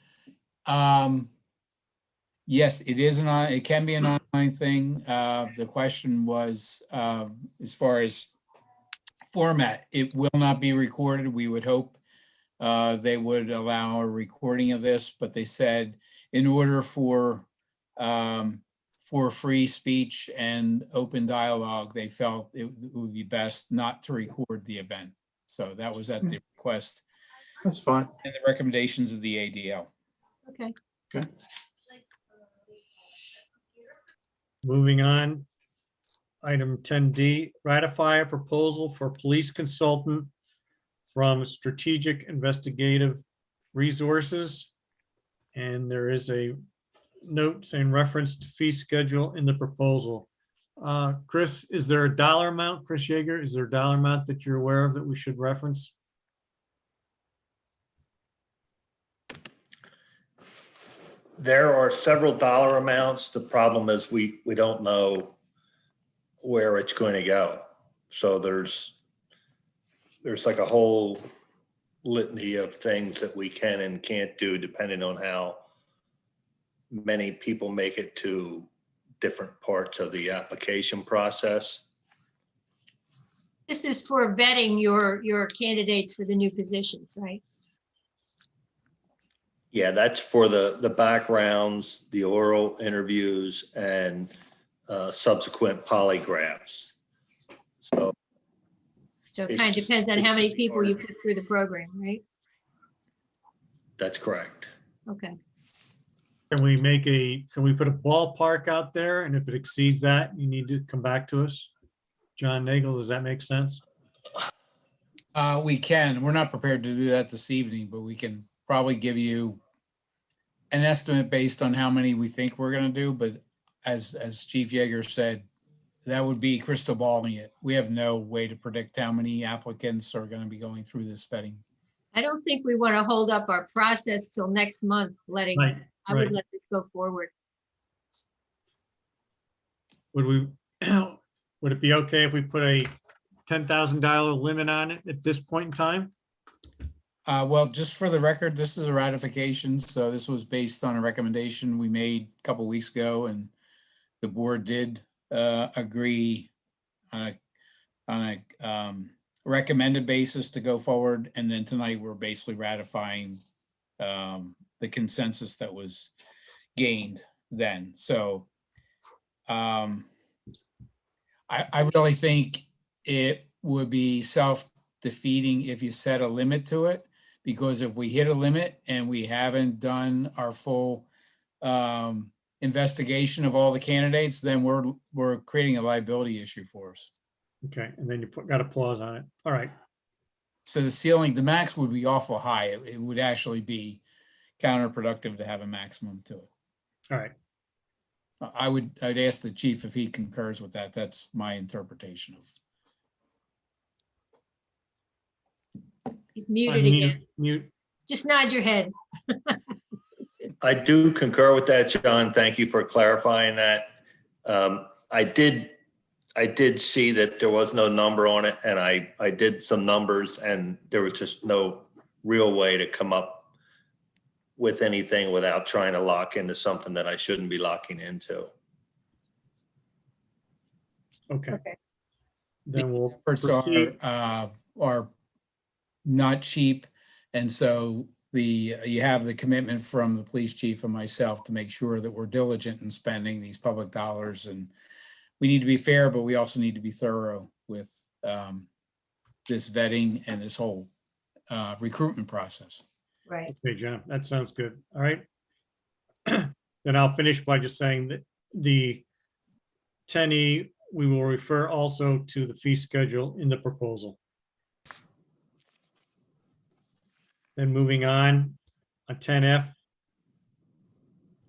Yes, it is it can be an online thing. The question was, as far as format, it will not be recorded. We would hope they would allow a recording of this, but they said in order for free speech and open dialogue, they felt it would be best not to record the event. So that was at the request. That's fine. And the recommendations of the ADL. Okay. Okay. Moving on. Item 10D, ratify a proposal for police consultant from Strategic Investigative Resources. And there is a note saying reference to fee schedule in the proposal. Chris, is there a dollar amount, Chris Yeager? Is there a dollar amount that you're aware of that we should reference? There are several dollar amounts. The problem is we don't know where it's going to go. So there's like a whole litany of things that we can and can't do depending on how many people make it to different parts of the application process. This is for vetting your candidates for the new positions, right? Yeah, that's for the backgrounds, the oral interviews, and subsequent polygraphs. So it kind of depends on how many people you put through the program, right? That's correct. Okay. Can we put a ballpark out there? And if it exceeds that, you need to come back to us. John Nagel, does that make sense? We can. We're not prepared to do that this evening, but we can probably give you an estimate based on how many we think we're going to do. But as Chief Yeager said, that would be crystal balling it. We have no way to predict how many applicants are going to be going through this vetting. I don't think we want to hold up our process till next month, I would let this go forward. Would it be okay if we put a $10,000 limit on it at this point in time? Well, just for the record, this is a ratification, so this was based on a recommendation we made a couple weeks ago, and the board did agree on a recommended basis to go forward, and then tonight we're basically ratifying the consensus that was gained then. So I really think it would be self-defeating if you set a limit to it, because if we hit a limit and we haven't done our full investigation of all the candidates, then we're creating a liability issue for us. Okay, and then you got a pause on it. All right. So the ceiling, the max would be awful high. It would actually be counterproductive to have a maximum to it. All right. I'd ask the chief if he concurs with that. That's my interpretation of. He's muted again. Mute. Just nod your head. I do concur with that, John. Thank you for clarifying that. I did see that there was no number on it, and I did some numbers, and there was just no real way to come up with anything without trying to lock into something that I shouldn't be locking into. Okay. Then we'll Efforts proceed. are not cheap, and so you have the commitment from the police chief and myself to make sure that we're diligent in spending these public dollars, and we need to be fair, but we also need to be thorough with this vetting and this whole recruitment process. Right. Okay, John, that sounds good. All right. Then I'll finish by just saying that the 10E, we will refer also to the fee schedule in the proposal. Then moving on 10F,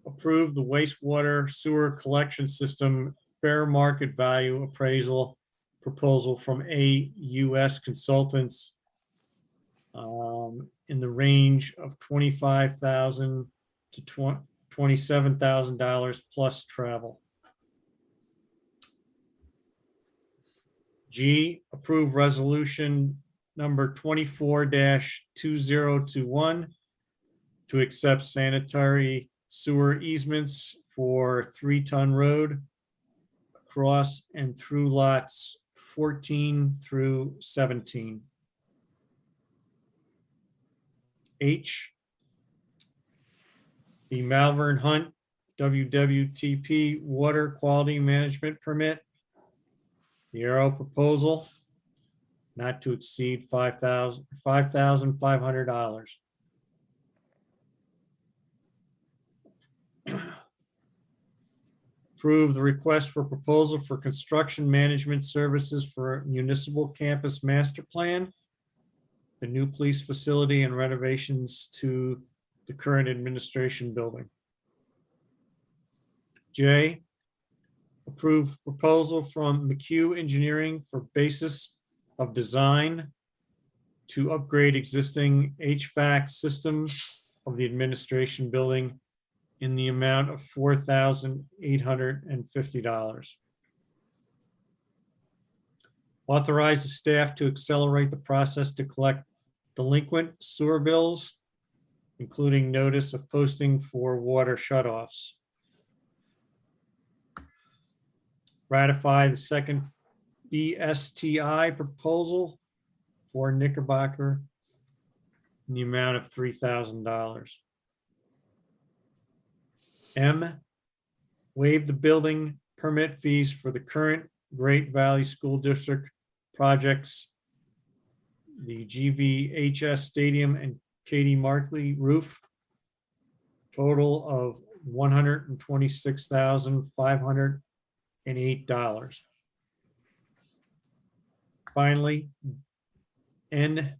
approve the wastewater sewer collection system fair market value appraisal proposal from AUS Consultants in the range of $25,000 to $27,000 plus travel. G, approve resolution number 24-2021 to accept sanitary sewer easements for 3-ton road across and through lots 14 through 17. H, the Malvern Hunt WWTP water quality management permit. The Arrow proposal not to exceed $5,500. Approve the request for proposal for construction management services for municipal campus master plan, the new police facility, and renovations to the current administration building. J, approve proposal from McHugh Engineering for basis of design to upgrade existing HVAC system of the administration building in the amount of $4,850. Authorize the staff to accelerate the process to collect delinquent sewer bills, including notice of posting for water shutoffs. Ratify the second BSTI proposal for Knickerbocker in the amount of $3,000. M, waive the building permit fees for the current Great Valley School District projects, the GVHS Stadium and Katie Markley roof, total of $126,508. Finally, N,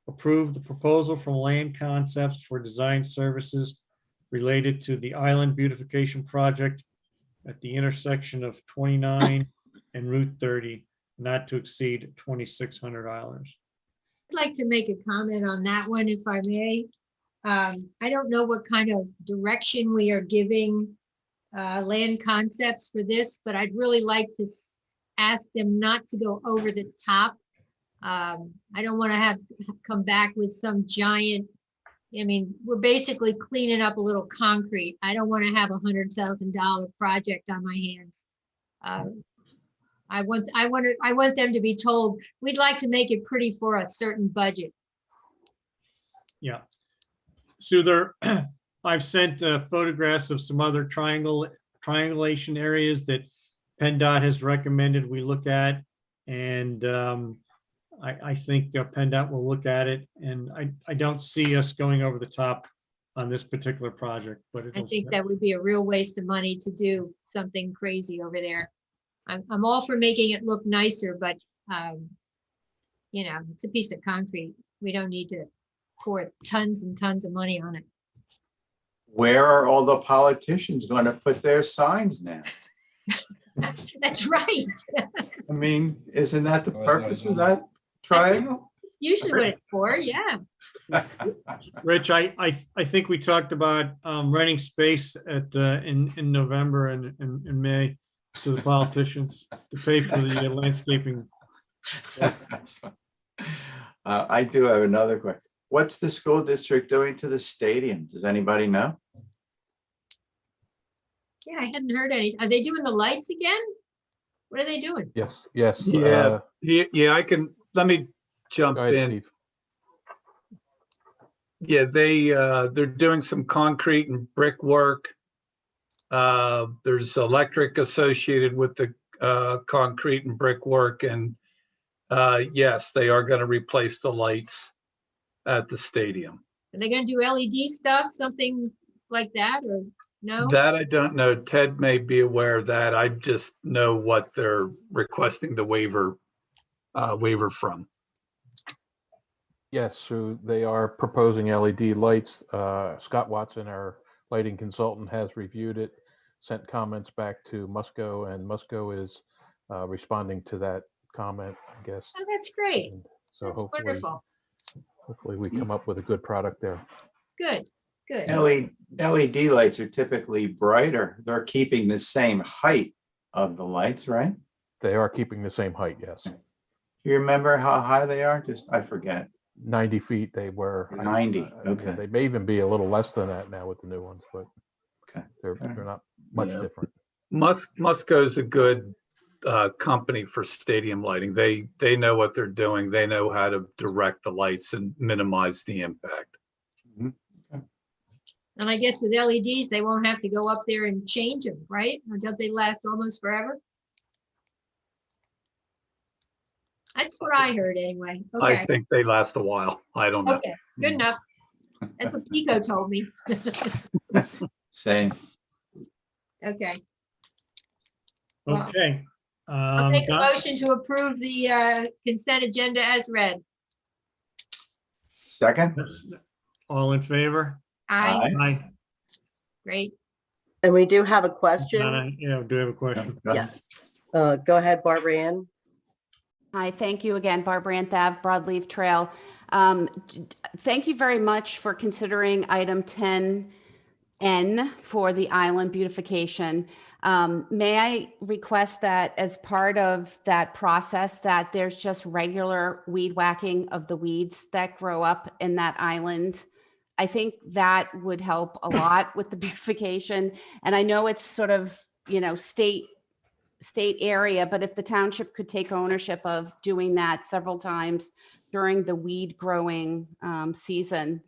approve the proposal from Land Concepts for design services related to the island beautification project at the intersection of 29 and Route 30, not to exceed $2,600. I'd like to make a comment on that one, if I may. I don't know what kind of direction we are giving Land Concepts for this, but I'd really like to ask them not to go over the top I don't want to have come back with some giant, I mean, we're basically cleaning up a little concrete. I don't want to have $100,000 project on my hands. I want them to be told, we'd like to make it pretty for a certain budget. Yeah. So there, I've sent photographs of some other triangulation areas that PennDOT has recommended we look at. And I think PennDOT will look at it, and I don't see us going over the top on this particular project, but I think that would be a real waste of money to do something crazy over there. I'm all for making it look nicer, but you know, it's a piece of concrete. We don't need to pour tons and tons of money on it. Where are all the politicians going to put their signs now? That's right. I mean, isn't that the purpose of that triangle? It's usually what it's for, yeah. Rich, I think we talked about renting space at in November and in May to the politicians to pay for the landscaping. I do have another question. What's the school district doing to the stadium? Does anybody know? Yeah, I hadn't heard any. Are they doing the lights again? What are they doing? Yes, yes. Yeah, I can, let me jump Go ahead, in. Steve. Yeah, they're doing some concrete and brick work. There's electric associated with the concrete and brick work, and yes, they are going to replace the lights at the stadium. Are they gonna do LED stuff, something like that, or no? That I don't know. Ted may be aware of that. I just know what they're requesting the waiver from. Yes, so they are proposing LED lights. Scott Watson, our lighting consultant, has reviewed it, sent comments back to Musco, and Musco is responding to that comment, I guess. Oh, that's great. And so That's wonderful. hopefully we come up with a good product there. Good, good. LED lights are typically brighter. They're keeping the same height of the lights, right? They are keeping the same height, yes. Do you remember how high they are? I forget. 90 feet they were. 90, okay. They may even be a little less than that now with the new ones, but okay. They're not much Yeah. different. Musco's a good company for stadium lighting. They know what they're doing. They know how to direct the lights and minimize the impact. And I guess with LEDs, they won't have to go up there and change them, right? Or don't they last almost forever? That's what I heard anyway. Okay, I think they last a while. I don't know. okay, good enough. That's what Pico told me. Same. Okay, Well, Okay. I'll make a Don- motion to approve the consent agenda as read. Second? All in favor? Aye, Aye. great. And we do have a question. Yeah, do you have a question? Yes. Go ahead, Barbara Ann. Hi, thank you again, Barbara Ann Thav, Broadleaf Trail. Thank you very much for considering item 10N for the island beautification. May I request that as part of that process that there's just regular weed whacking of the weeds that grow up in that island? I think that would help a lot with the beautification. And I know it's sort of, state area, but if the township could take ownership of doing that several times during the weed growing season,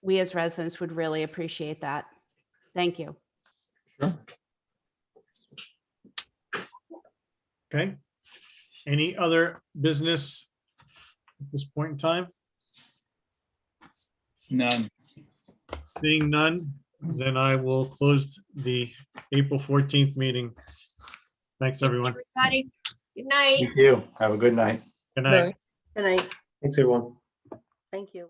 we as residents would really appreciate that. Thank you. Okay. Any other business at this point in time? None. Seeing none, then I will close the April 14th meeting. Thanks, everyone. Everybody, good night. Thank you. Have a good night. Good night. Good night. Thanks, everyone. Thank you.